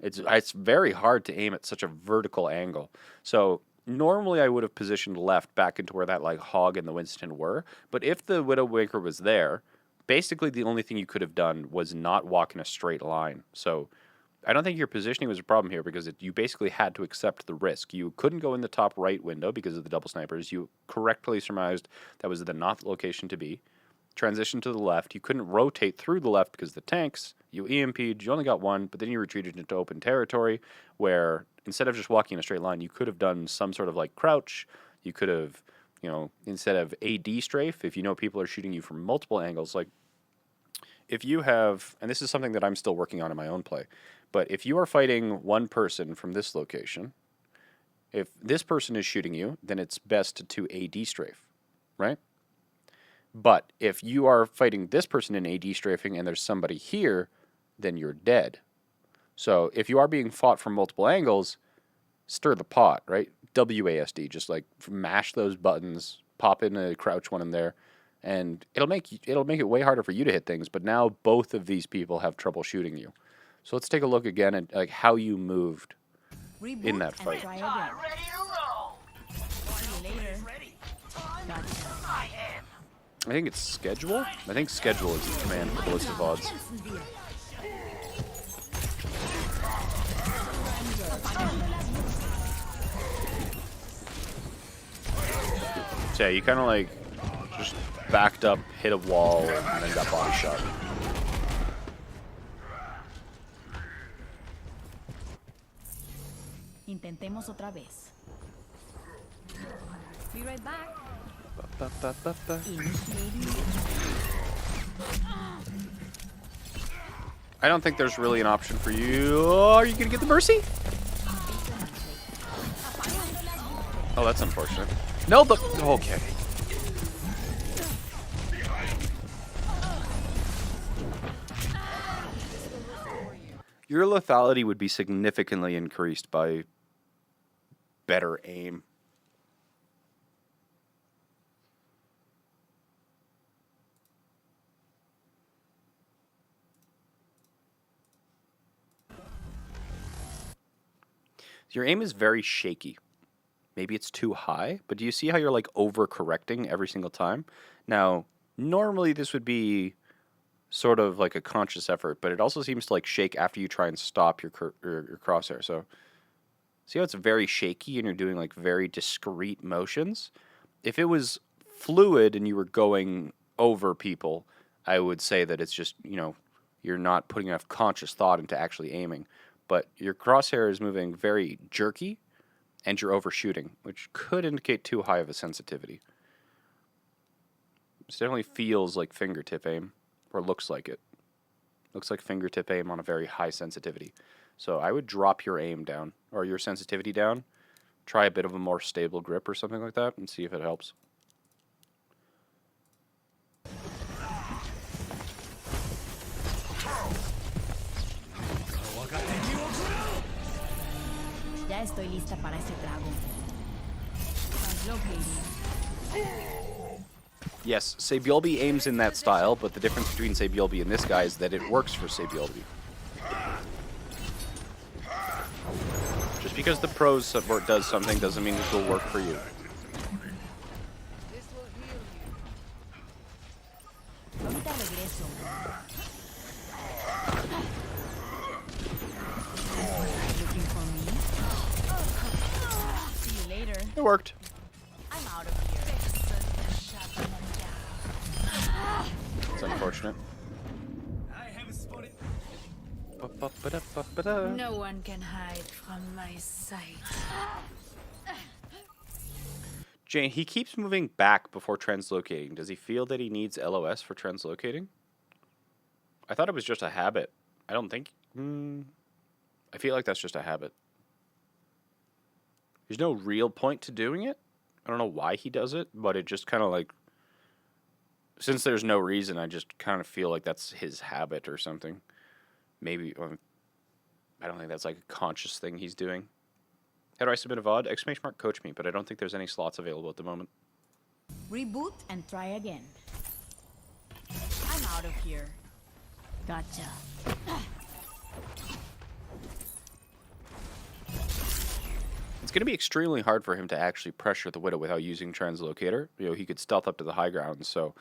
It's very hard to aim at such a vertical angle. So normally I would have positioned left back into where that like hog and the Winston were, but if the Widowmaker was there, basically the only thing you could have done was not walk in a straight line. So I don't think your positioning was a problem here because you basically had to accept the risk. You couldn't go in the top right window because of the double snipers. You correctly surmised that was the not location to be. Transition to the left. You couldn't rotate through the left because of the tanks. You EMP'd. You only got one, but then you retreated into open territory where instead of just walking in a straight line, you could have done some sort of like crouch. You could have, instead of AD strafe, if you know people are shooting you from multiple angles, like if you have, and this is something that I'm still working on in my own play, but if you are fighting one person from this location, if this person is shooting you, then it's best to AD strafe, right? But if you are fighting this person in AD strafing and there's somebody here, then you're dead. So if you are being fought from multiple angles, stir the pot, right? WASD, just like mash those buttons, pop in a crouch one in there, and it'll make it way harder for you to hit things. But now both of these people have trouble shooting you. So let's take a look again at like how you moved in that fight. Ready to roll. See you later. I think it's schedule. I think schedule is the command for ballistic odds. So yeah, you kind of like just backed up, hit a wall, and then got body shot. Intentemos otra vez. Be right back. I don't think there's really an option for you. Are you gonna get the mercy? Oh, that's unfortunate. No, but okay. Your lethality would be significantly increased by better aim. Your aim is very shaky. Maybe it's too high, but do you see how you're like overcorrecting every single time? Now, normally this would be sort of like a conscious effort, but it also seems to like shake after you try and stop your crosshair. So see how it's very shaky and you're doing like very discrete motions? If it was fluid and you were going over people, I would say that it's just, you're not putting enough conscious thought into actually aiming. But your crosshair is moving very jerky, and you're overshooting, which could indicate too high of a sensitivity. This definitely feels like fingertip aim, or looks like it. Looks like fingertip aim on a very high sensitivity. So I would drop your aim down, or your sensitivity down. Try a bit of a more stable grip or something like that, and see if it helps. Ya estoy lista para ese trago. Translocating. Yes, Sabiolbi aims in that style, but the difference between Sabiolbi and this guy is that it works for Sabiolbi. Just because the pros support does something doesn't mean it will work for you. Ahorita regreso. Looking for me? See you later. It worked. I'm out of here. It's unfortunate. No one can hide from my sight. Jayne, he keeps moving back before translocating. Does he feel that he needs LOS for translocating? I thought it was just a habit. I don't think... I feel like that's just a habit. There's no real point to doing it. I don't know why he does it, but it just kind of like... Since there's no reason, I just kind of feel like that's his habit or something. Maybe... I don't think that's like a conscious thing he's doing. How do I submit a VOD? Exclamation mark coach me, but I don't think there's any slots available at the moment. Reboot and try again. I'm out of here. Gotcha. It's going to be extremely hard for him to actually pressure the Widow without using Translocator. You know, he could stealth up to the high ground, so...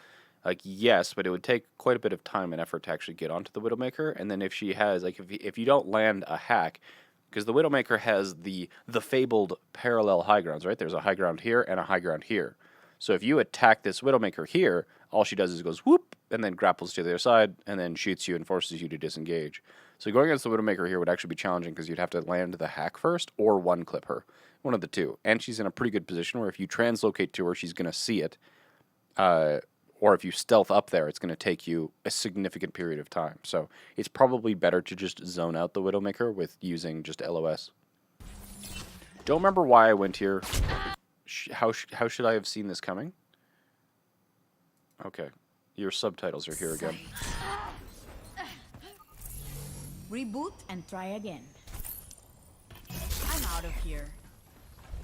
Like, yes, but it would take quite a bit of time and effort to actually get onto the Widowmaker. And then if she has, like, if you don't land a hack, because the Widowmaker has the fabled parallel high grounds, right? There's a high ground here and a high ground here. So if you attack this Widowmaker here, all she does is goes whoop, and then grapples to the other side, and then shoots you and forces you to disengage. So going against the Widowmaker here would actually be challenging because you'd have to land the hack first or one clip her. One of the two. And she's in a pretty good position where if you translocate to her, she's going to see it. Or if you stealth up there, it's going to take you a significant period of time. So it's probably better to just zone out the Widowmaker with using just LOS. Don't remember why I went here. How should I have seen this coming? Okay. Your subtitles are here again. Reboot and try again. I'm out of here.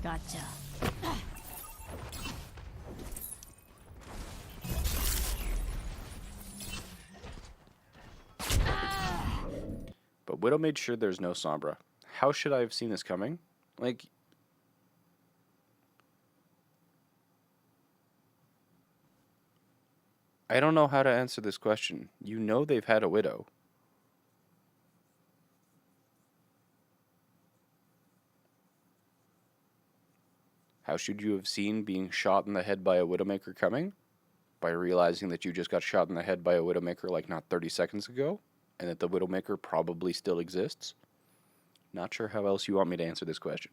Gotcha. But Widow made sure there's no Sombra. How should I have seen this coming? Like... I don't know how to answer this question. You know they've had a Widow. How should you have seen being shot in the head by a Widowmaker coming? By realizing that you just got shot in the head by a Widowmaker like not 30 seconds ago? And that the Widowmaker probably still exists? Not sure how else you want me to answer this question.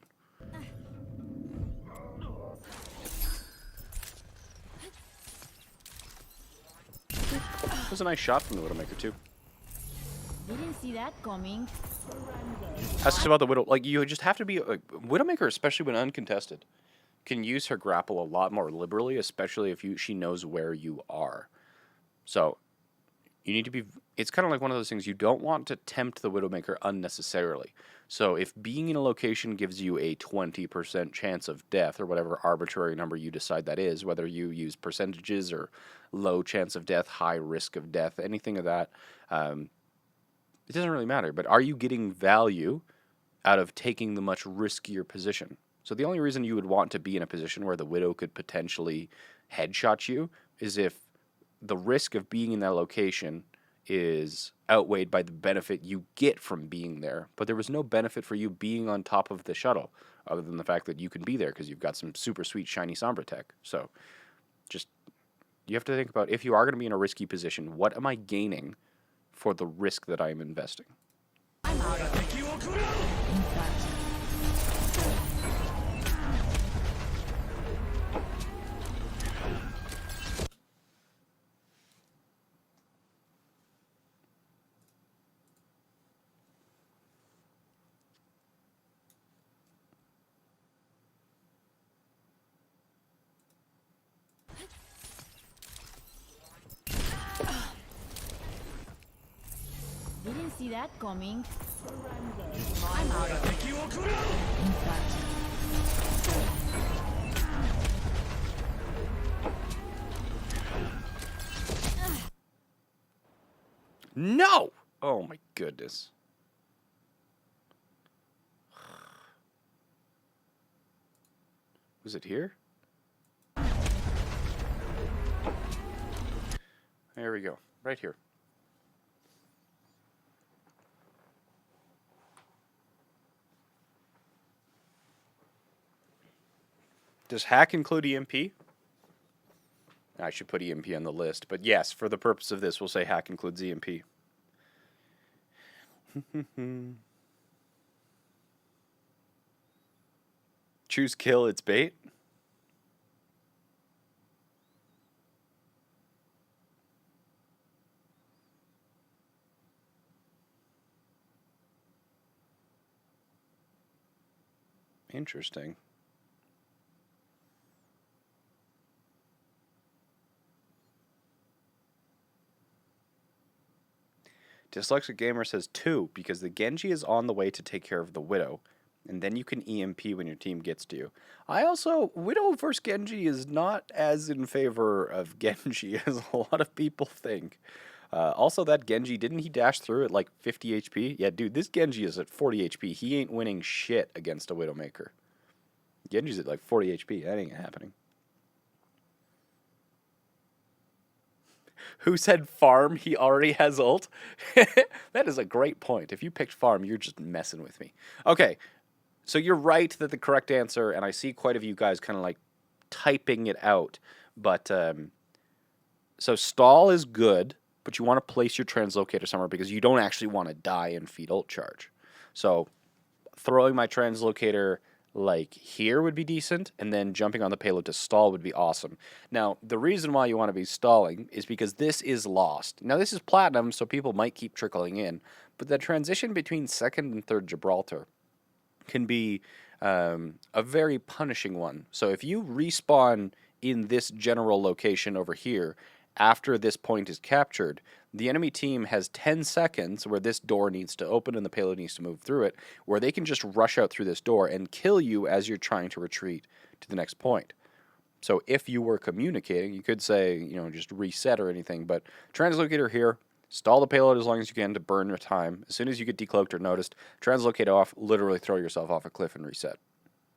That was a nice shot from the Widowmaker too. Didn't see that coming. Asks about the Widow. Like, you just have to be... Widowmaker, especially when uncontested, can use her grapple a lot more liberally, especially if she knows where you are. So, you need to be... It's kind of like one of those things, you don't want to tempt the Widowmaker unnecessarily. So, if being in a location gives you a 20% chance of death, or whatever arbitrary number you decide that is, whether you use percentages or low chance of death, high risk of death, anything of that, it doesn't really matter. But are you getting value out of taking the much riskier position? So the only reason you would want to be in a position where the Widow could potentially headshot you is if the risk of being in that location is outweighed by the benefit you get from being there. But there was no benefit for you being on top of the shuttle, other than the fact that you can be there because you've got some super sweet shiny Sombra tech. So just, you have to think about, if you are going to be in a risky position, what am I gaining for the risk that I am investing? I'm out of here. Didn't see that coming. I'm out of here. No! Oh my goodness. Was it here? There we go. Right here. Does hack include EMP? I should put EMP on the list, but yes, for the purpose of this, we'll say hack includes EMP. Choose kill, it's bait. Interesting. Dyslexic Gamer says 2, because the Genji is on the way to take care of the Widow, and then you can EMP when your team gets to you. Widow versus Genji is not as in favor of Genji as a lot of people think. Also, that Genji, didn't he dash through at like 50 HP? Yeah, dude, this Genji is at 40 HP. He ain't winning shit against a Widowmaker. Genji's at like 40 HP. That ain't happening. Who said farm? He already has ult. That is a great point. If you picked farm, you're just messing with me. Okay, so you're right that the correct answer, and I see quite a few guys kind of like typing it out, but so stall is good, but you want to place your translocator somewhere because you don't actually want to die and feed ult charge. So throwing my translocator like here would be decent, and then jumping on the payload to stall would be awesome. Now, the reason why you want to be stalling is because this is lost. Now, this is platinum, so people might keep trickling in, but the transition between second and third Gibraltar can be a very punishing one. So if you respawn in this general location over here after this point is captured, the enemy team has 10 seconds where this door needs to open and the payload needs to move through it, where they can just rush out through this door and kill you as you're trying to retreat to the next point. So if you were communicating, you could say, you know, just reset or anything, but translocator here, stall the payload as long as you can to burn your time. As soon as you get decloaked or noticed, translocate off, literally throw yourself off a cliff and reset.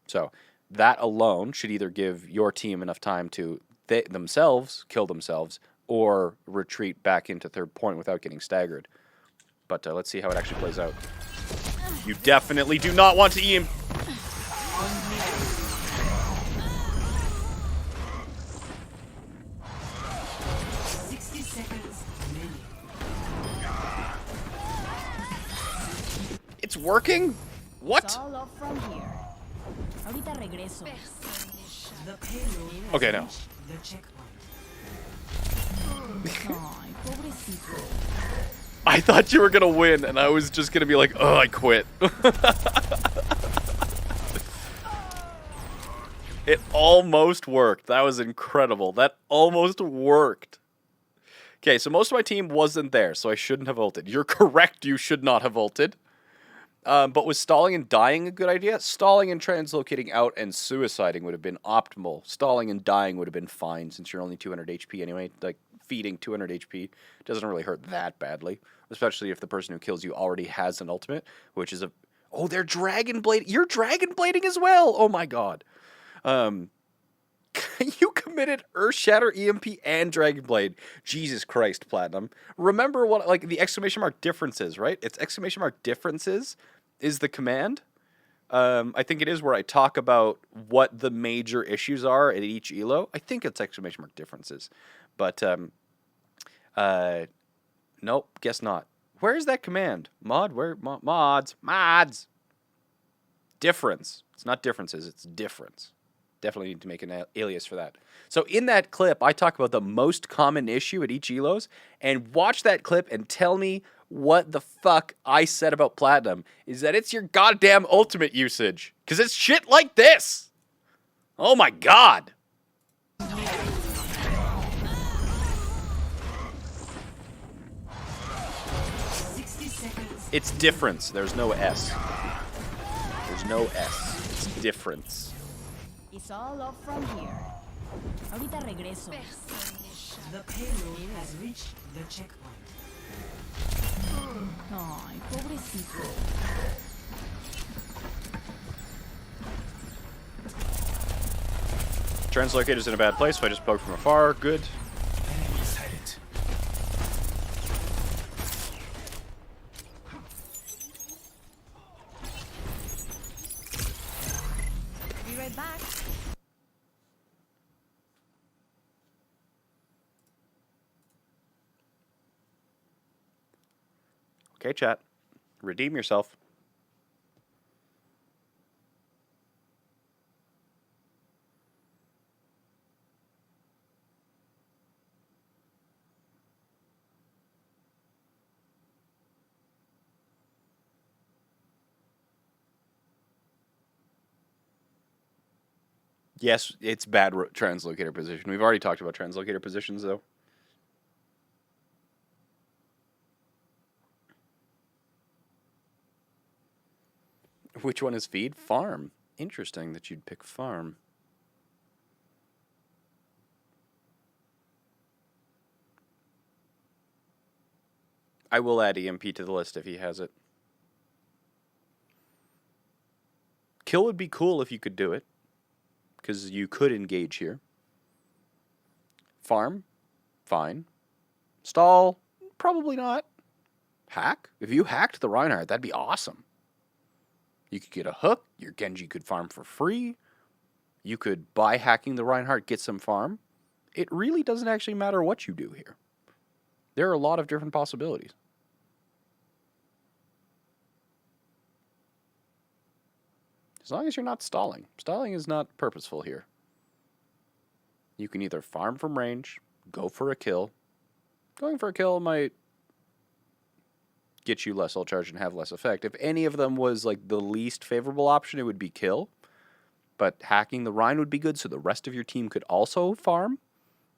So that alone should either give your team enough time to themselves kill themselves or retreat back into third point without getting staggered. But let's see how it actually plays out. You definitely do not want to EM. 60 seconds. It's working? What? It's all up from here. Ahorita regreso. The payload Okay, now. the checkpoint. Ay, pobrecito. I thought you were gonna win, and I was just gonna be like, oh, I quit. It almost worked. That was incredible. That almost worked. Okay, so most of my team wasn't there, so I shouldn't have ulted. You're correct, you should not have ulted. But was stalling and dying a good idea? Stalling and translocating out and suiciding would have been optimal. Stalling and dying would have been fine since you're only 200 HP anyway. Like, feeding 200 HP doesn't really hurt that badly. Especially if the person who kills you already has an ultimate, which is a... Oh, they're Dragon Blade. You're Dragon Blading as well! Oh my god. You committed Earthshatter, EMP, and Dragon Blade. Jesus Christ, Platinum. Remember what, like, the exclamation mark differences, right? It's exclamation mark differences is the command. I think it is where I talk about what the major issues are at each elo. I think it's exclamation mark differences. But, nope, guess not. Where is that command? Mod, where? Mods. Difference. It's not differences, it's difference. Definitely need to make an alias for that. So in that clip, I talk about the most common issue at each elos, and watch that clip and tell me what the fuck I said about Platinum is that it's your goddamn ultimate usage. Because it's shit like this. Oh my god. 60 seconds. It's difference. There's no S. There's no S. It's difference. It's all up from here. Ahorita regreso. The payload has reached the checkpoint. Ay, pobrecito. Translocator's in a bad place, so I just poked from afar. Good. Enemy sighted. Be right back. Okay, chat. Redeem yourself. Yes, it's bad translocator position. We've already talked about translocator positions, though. Which one is feed? Farm. Interesting that you'd pick farm. I will add EMP to the list if he has it. Kill would be cool if you could do it, because you could engage here. Farm? Fine. Stall? Probably not. Hack? If you hacked the Reinhardt, that'd be awesome. You could get a hook. Your Genji could farm for free. You could, by hacking the Reinhardt, get some farm. It really doesn't actually matter what you do here. There are a lot of different possibilities. As long as you're not stalling. Stalling is not purposeful here. You can either farm from range, go for a kill. Going for a kill might get you less ult charge and have less effect. If any of them was like the least favorable option, it would be kill. But hacking the Rhine would be good, so the rest of your team could also farm.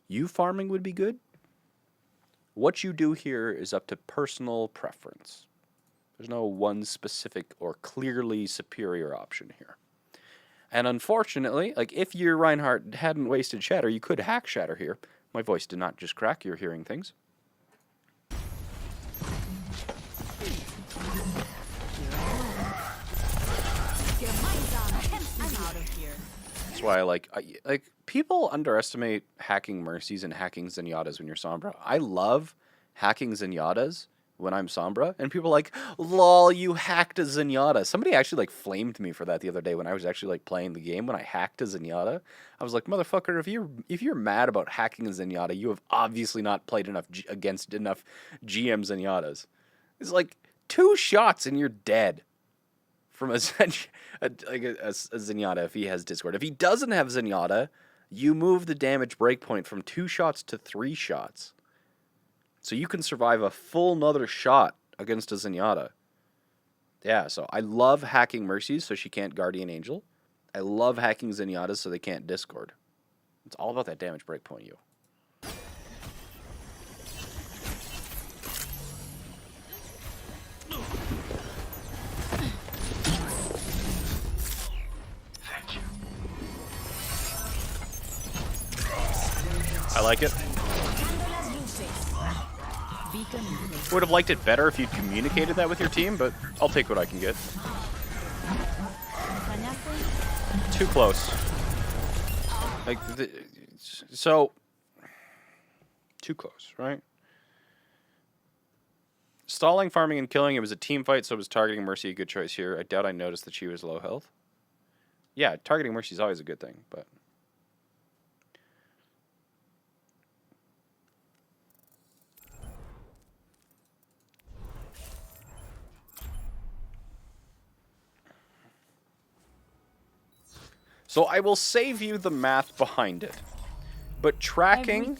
You farming would be good. What you do here is up to personal preference. There's no one specific or clearly superior option here. And unfortunately, like if your Reinhardt hadn't wasted Shatter, you could hack Shatter here. My voice did not just crack, you're hearing things. That's why I like people underestimate hacking Mercies and hacking Zenyatas when you're Sombra. I love hacking Zenyatas when I'm Sombra, and people are like, lol, you hacked a Zenyatta. Somebody actually like flamed me for that the other day when I was actually like playing the game when I hacked a Zenyatta. I was like, motherfucker, if you're mad about hacking a Zenyatta, you have obviously not played enough against enough GM Zenyatas. It's like 2 shots and you're dead from a Zenyatta if he has Discord. If he doesn't have Zenyatta, you move the damage breakpoint from 2 shots to 3 shots. So you can survive a full nother shot against a Zenyatta. Yeah, so I love hacking Mercies so she can't Guardian Angel. I love hacking Zenyatas so they can't Discord. It's all about that damage breakpoint, you. I like it. Would have liked it better if you'd communicated that with your team, but I'll take what I can get. Too close. Like, so, too close, right? Stalling, farming, and killing, it was a team fight, so was targeting Mercy a good choice here. I doubt I noticed that she was low health. Yeah, targeting Mercy is always a good thing, but... So I will save you the math behind it. But tracking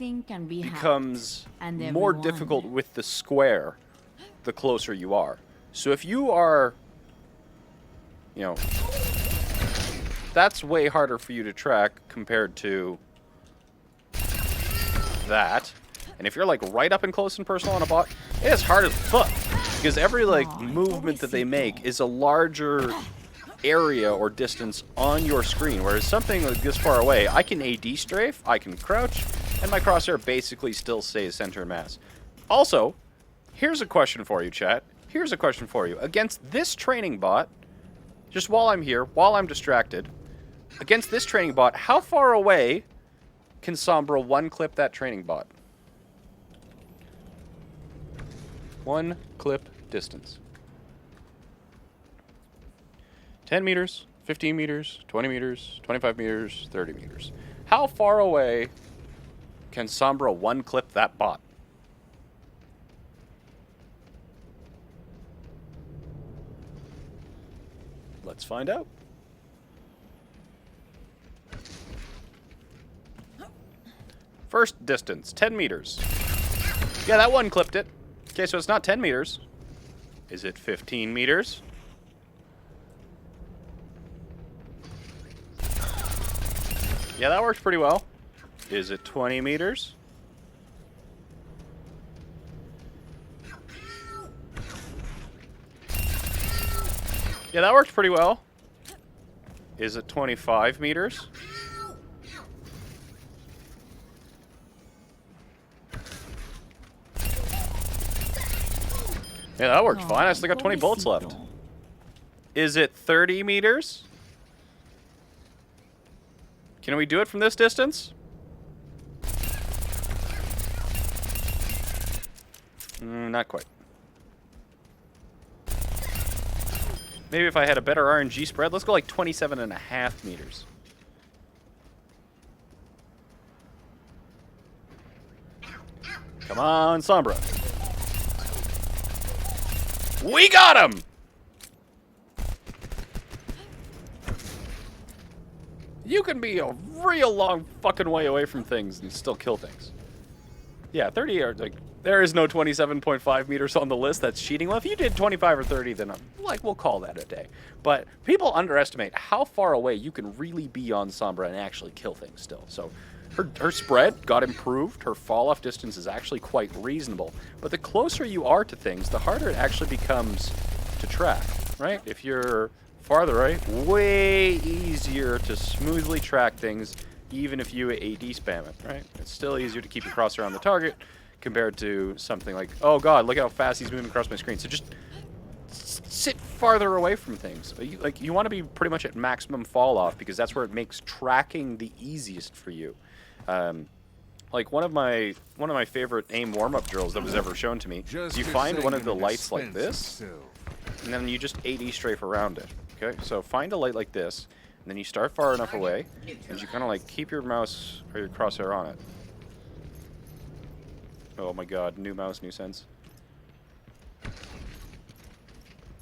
becomes more difficult with the square the closer you are. So if you are, you know, that's way harder for you to track compared to that. And if you're like right up and close and personal on a bot, it is hard as fuck. Because every like movement that they make is a larger area or distance on your screen, whereas something like this far away, I can AD strafe, I can crouch, and my crosshair basically still stays center mass. Also, here's a question for you, chat. Here's a question for you. Against this training bot, just while I'm here, while I'm distracted, against this training bot, how far away can Sombra one clip that training bot? One clip distance. 10 meters, 15 meters, 20 meters, 25 meters, 30 meters. How far away can Sombra one clip that bot? Let's find out. First distance, 10 meters. Yeah, that one clipped it. Okay, so it's not 10 meters. Is it 15 meters? Yeah, that works pretty well. Is it 20 meters? Yeah, that works pretty well. Is it 25 meters? Yeah, that worked fine. I still got 20 bullets left. Is it 30 meters? Can we do it from this distance? Not quite. Maybe if I had a better RNG spread, let's go like 27.5 meters. Come on, Sombra. We got him! You can be a real long fucking way away from things and still kill things. Yeah, 30 are like, there is no 27.5 meters on the list. That's cheating. Well, if you did 25 or 30, then like we'll call that a day. But people underestimate how far away you can really be on Sombra and actually kill things still. So her spread got improved. Her fall off distance is actually quite reasonable. But the closer you are to things, the harder it actually becomes to track, right? If you're farther away, way easier to smoothly track things, even if you AD spam it, right? It's still easier to keep your crosshair on the target compared to something like, oh god, look how fast he's moving across my screen. So just sit farther away from things. You want to be pretty much at maximum fall off because that's where it makes tracking the easiest for you. Like one of my favorite aim warm-up drills that was ever shown to me is you find one of the lights like this, and then you just AD strafe around it. Okay, so find a light like this, and then you start far enough away, and you kind of like keep your mouse or your crosshair on it. Oh my god, new mouse, new sense.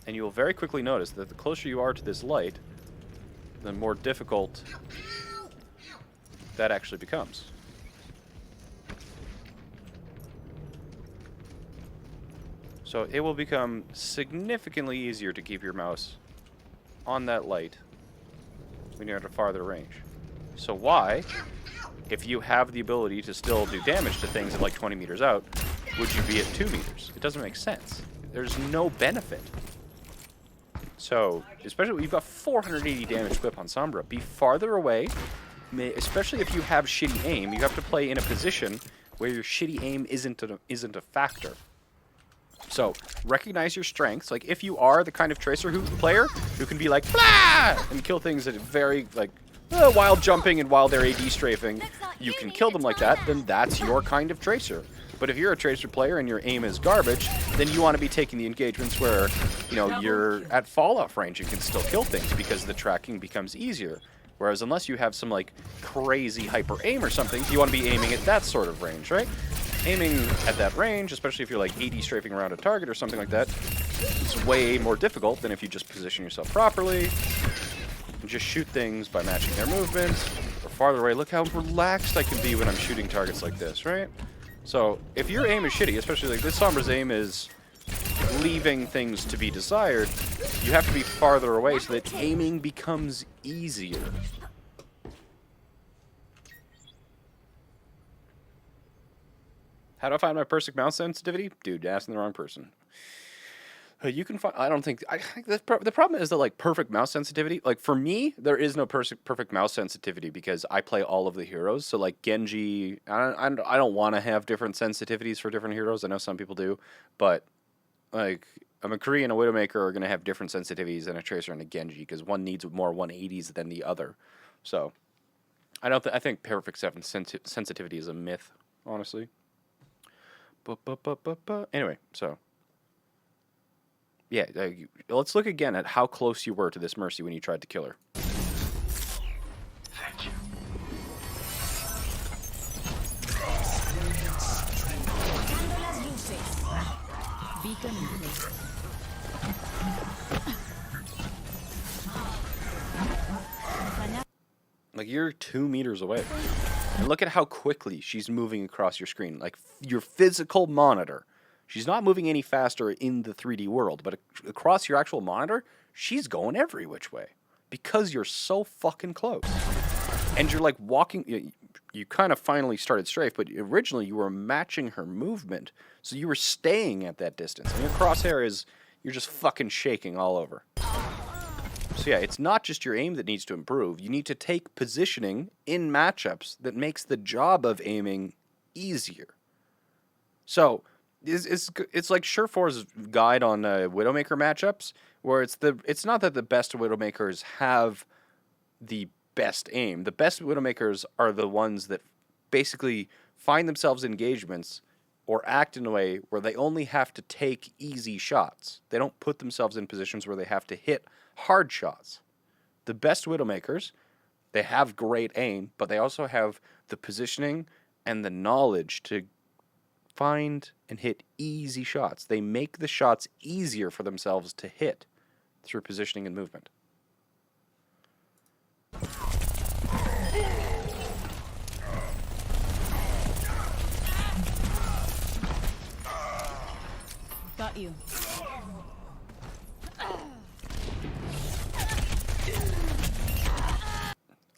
And you will very quickly notice that the closer you are to this light, the more difficult that actually becomes. So it will become significantly easier to keep your mouse on that light when you're at a farther range. So why, if you have the ability to still do damage to things at like 20 meters out, would you be at 2 meters? It doesn't make sense. There's no benefit. So, especially when you've got 480 damage clip on Sombra, be farther away, especially if you have shitty aim. You have to play in a position where your shitty aim isn't a factor. So, recognize your strengths. Like, if you are the kind of tracer player who can be like, blah! And kill things at very, like, while jumping and while they're AD strafing, you can kill them like that, then that's your kind of tracer. But if you're a tracer player and your aim is garbage, then you want to be taking the engagements where, you know, you're at fall-off range and can still kill things because the tracking becomes easier. Whereas unless you have some, like, crazy hyper aim or something, you want to be aiming at that sort of range, right? Aiming at that range, especially if you're like AD strafing around a target or something like that, it's way more difficult than if you just position yourself properly and just shoot things by matching their movements or farther away. Look how relaxed I can be when I'm shooting targets like this, right? So if your aim is shitty, especially like this Sombra's aim is leaving things to be desired, you have to be farther away so that aiming becomes easier. How do I find my perfect mouse sensitivity? Dude, asking the wrong person. You can find. I don't think. I think the problem is that like perfect mouse sensitivity. Like for me, there is no perfect mouse sensitivity because I play all of the heroes. So like Genji, I don't want to have different sensitivities for different heroes. I know some people do, but like a McCree and a Widowmaker are going to have different sensitivities than a Tracer and a Genji because one needs more 180s than the other. So I don't. I think perfect sensitivity is a myth, honestly. Anyway, so. Yeah, let's look again at how close you were to this Mercy when you tried to kill her. Thank you. Beacon in place. Like, you're 2 meters away. And look at how quickly she's moving across your screen. Like, your physical monitor. She's not moving any faster in the 3D world, but across your actual monitor, she's going every which way. Because you're so fucking close. And you're like walking, you kind of finally started strafe, but originally you were matching her movement. So you were staying at that distance. And your crosshair is, you're just fucking shaking all over. So yeah, it's not just your aim that needs to improve. You need to take positioning in matchups that makes the job of aiming easier. So it's like Surefour's guide on Widowmaker matchups, where it's not that the best Widowmakers have the best aim. The best Widowmakers are the ones that basically find themselves in engagements or act in a way where they only have to take easy shots. They don't put themselves in positions where they have to hit hard shots. The best Widowmakers, they have great aim, but they also have the positioning and the knowledge to find and hit easy shots. They make the shots easier for themselves to hit through positioning and movement. Got you.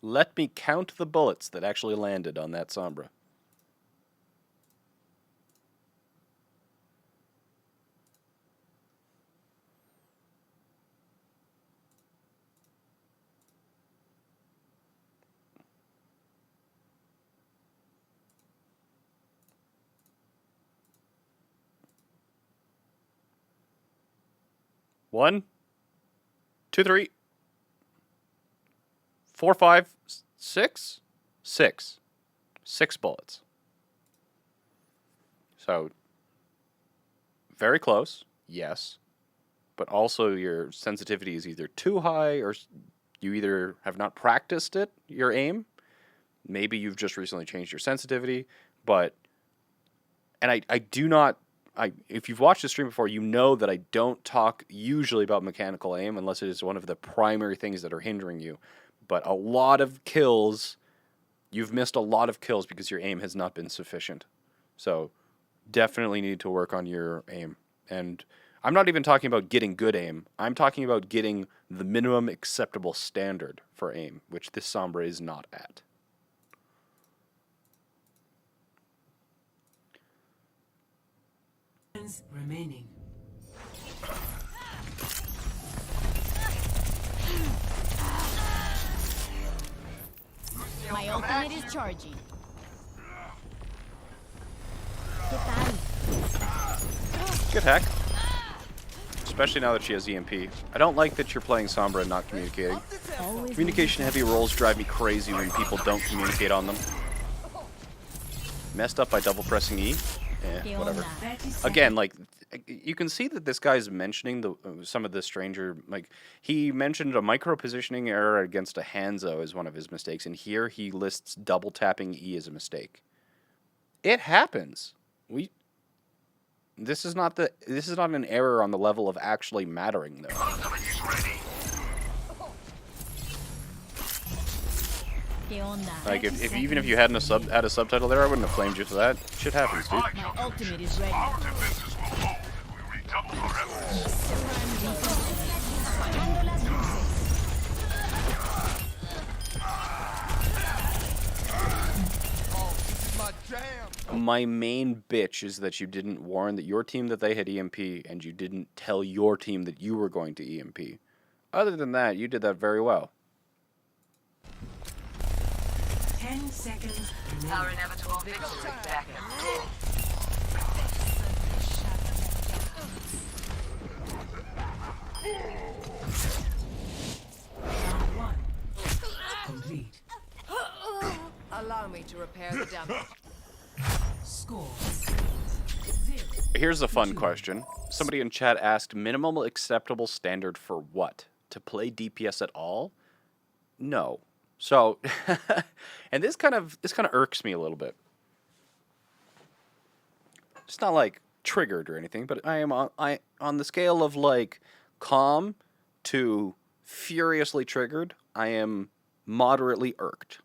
Let me count the bullets that actually landed on that Sombra. One, 2, 3, 4, 5, 6, 6. 6 bullets. So, very close, yes. But also your sensitivity is either too high or you either have not practiced it, your aim. Maybe you've just recently changed your sensitivity. But, and I do not, if you've watched the stream before, you know that I don't talk usually about mechanical aim unless it is one of the primary things that are hindering you. But a lot of kills, you've missed a lot of kills because your aim has not been sufficient. So definitely need to work on your aim. And I'm not even talking about getting good aim. I'm talking about getting the minimum acceptable standard for aim, which this Sombra is not at. Remaining. My ultimate is charging. ¿Qué tal? Good hack. Especially now that she has EMP. I don't like that you're playing Sombra and not communicating. Always Communication-heavy roles drive me crazy when people don't communicate on them. Messed up by double pressing E? ¿Qué Whatever. onda? Again, like, you can see that this guy's mentioning some of the stranger, like, he mentioned a micro-positioning error against a Hanzo as one of his mistakes, and here he lists double tapping E as a mistake. It happens. This is not an error on the level of actually mattering, though. ¿Qué onda? Like, even if you hadn't had a subtitle there, I wouldn't have flamed you for that. Shit happens, dude. My ultimate is ready. Our defenses will hold if we redouble our efforts. Apagando las luces. My main bitch is that you didn't warn that your team that they had EMP, and you didn't tell your team that you were going to EMP. Other than that, you did that very well. 10 seconds. Our inevitable victory back. Round 1. Complete. Allow me to repair the damage. Score. Here's a fun question. Somebody in chat asked, minimum acceptable standard for what? To play DPS at all? No. So, and this kind of irks me a little bit. It's not like triggered or anything, but I am on the scale of like calm to furiously triggered. I am moderately irked.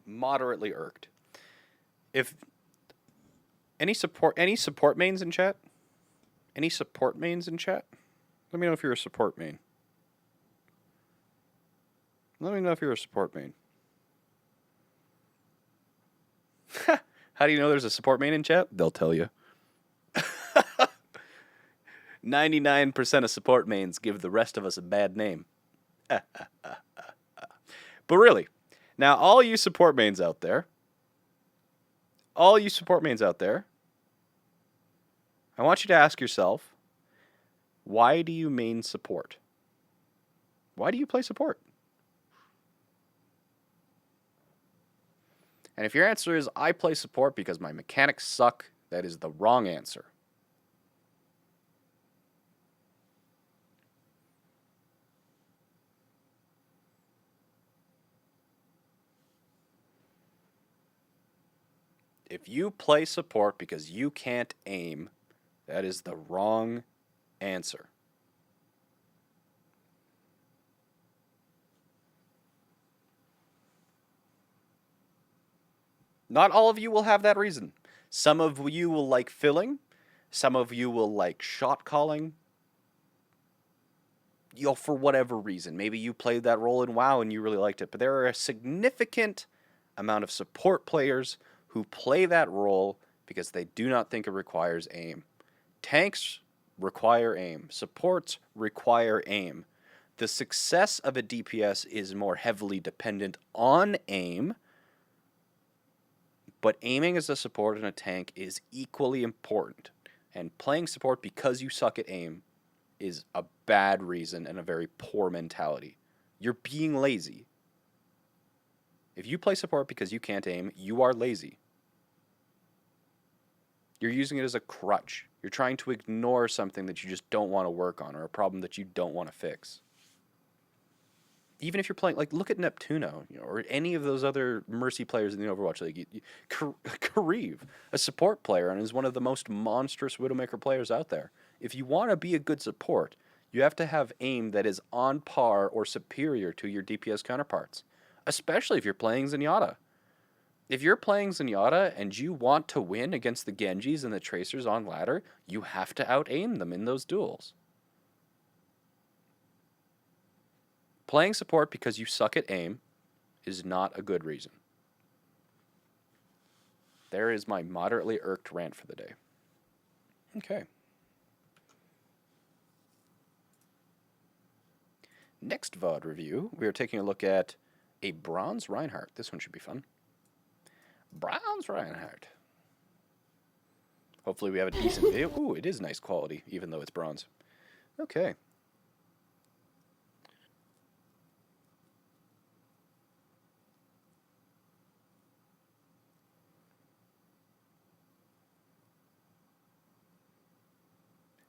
Moderately irked. If any support mains in chat? Any support mains in chat? Let me know if you're a support main. Let me know if you're a support main. How do you know there's a support main in chat? They'll tell you. 99% of support mains give the rest of us a bad name. But really, now all you support mains out there, I want you to ask yourself, why do you main support? Why do you play support? And if your answer is, I play support because my mechanics suck, that is the wrong answer. If you play support because you can't aim, that is the wrong answer. Not all of you will have that reason. Some of you will like filling. Some of you will like shot calling. For whatever reason. Maybe you played that role in WoW and you really liked it. But there are a significant amount of support players who play that role because they do not think it requires aim. Tanks require aim. Supports require aim. The success of a DPS is more heavily dependent on aim. But aiming as a support in a tank is equally important. And playing support because you suck at aim is a bad reason and a very poor mentality. You're being lazy. If you play support because you can't aim, you are lazy. You're using it as a crutch. You're trying to ignore something that you just don't want to work on or a problem that you don't want to fix. Even if you're playing, like, look at Neptuno, or any of those other Mercy players in the Overwatch League. Kareev, a support player, and is one of the most monstrous Widowmaker players out there. If you want to be a good support, you have to have aim that is on par or superior to your DPS counterparts, especially if you're playing Zenyatta. If you're playing Zenyatta and you want to win against the Genjis and the Tracers on ladder, you have to out-aim them in those duels. Playing support because you suck at aim is not a good reason. There is my moderately irked rant for the day. Okay. Next VOD review, we are taking a look at a Bronze Reinhardt. This one should be fun. Bronze Reinhardt. Hopefully we have a decent video. Ooh, it is nice quality, even though it's bronze. Okay.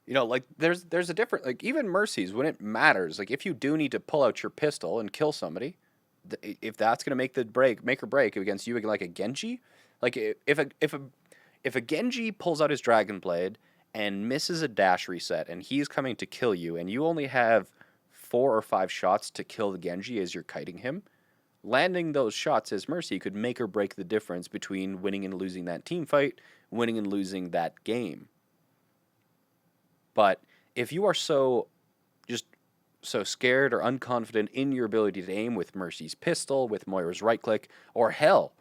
You know, like, there's a different, like, even Mercies, when it matters, like, if you do need to pull out your pistol and kill somebody, if that's going to make or break against you, like a Genji, like, if a Genji pulls out his Dragon Blade and misses a dash reset and he's coming to kill you and you only have 4 or 5 shots to kill the Genji as you're kiting him, landing those shots as Mercy could make or break the difference between winning and losing that team fight, winning and losing that game. But if you are so scared or unconfident in your ability to aim with Mercy's pistol, with Moira's right click, or hell,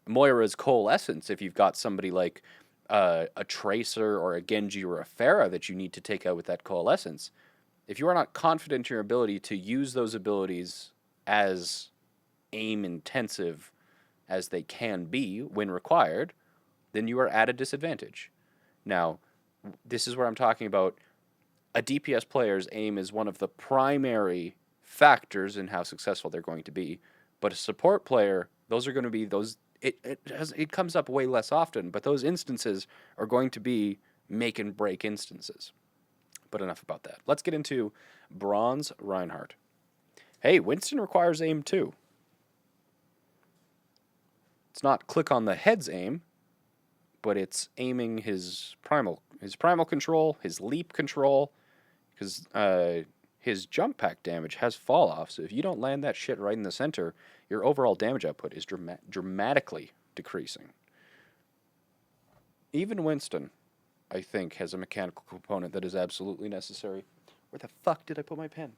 Moira's Coalescence if you've got somebody like a Tracer or a Genji or a Pharah that you need to take out with that Coalescence. If you are not confident in your ability to use those abilities as aim intensive as they can be when required, then you are at a disadvantage. Now, this is where I'm talking about a DPS player's aim is one of the primary factors in how successful they're going to be. But a support player, those are going to be those. It comes up way less often, but those instances are going to be make and break instances. But enough about that. Let's get into Bronze Reinhardt. Hey, Winston requires aim too. It's not click on the head's aim, but it's aiming his primal control, his leap control, because his jump pack damage has fall off. So if you don't land that shit right in the center, your overall damage output is dramatically decreasing. Even Winston, I think, has a mechanical component that is absolutely necessary. Where the fuck did I put my pen?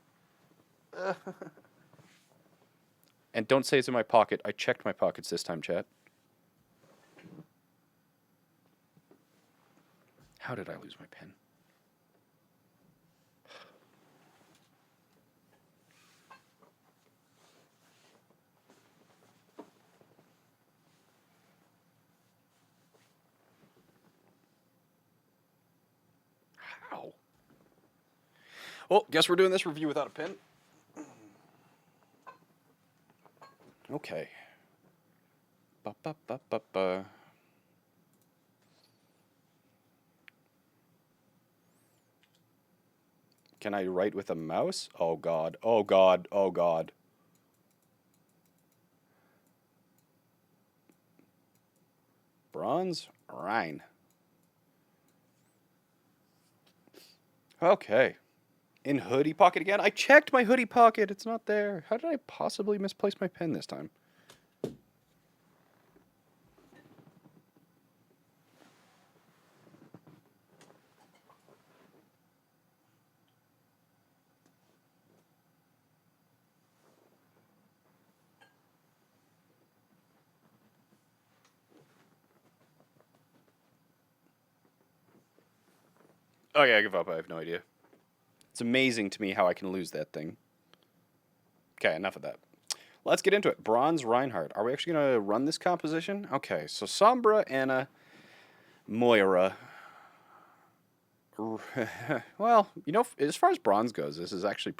And don't say it's in my pocket. I checked my pockets this time, chat. How did I lose my pen? How? Well, guess we're doing this review without a pen. Okay. Ba-ba-ba-ba-ba. Can I write with a mouse? Oh god, oh god, oh god. Bronze Rhine. Okay. In hoodie pocket again? I checked my hoodie pocket. It's not there. How did I possibly misplace my pen this time? Okay, I give up. I have no idea. It's amazing to me how I can lose that thing. Okay, enough of that. Let's get into it. Bronze Reinhardt. Are we actually going to run this composition? Okay, so Sombra, Anna, Moira. Well, you know, as far as bronze goes, this is actually pretty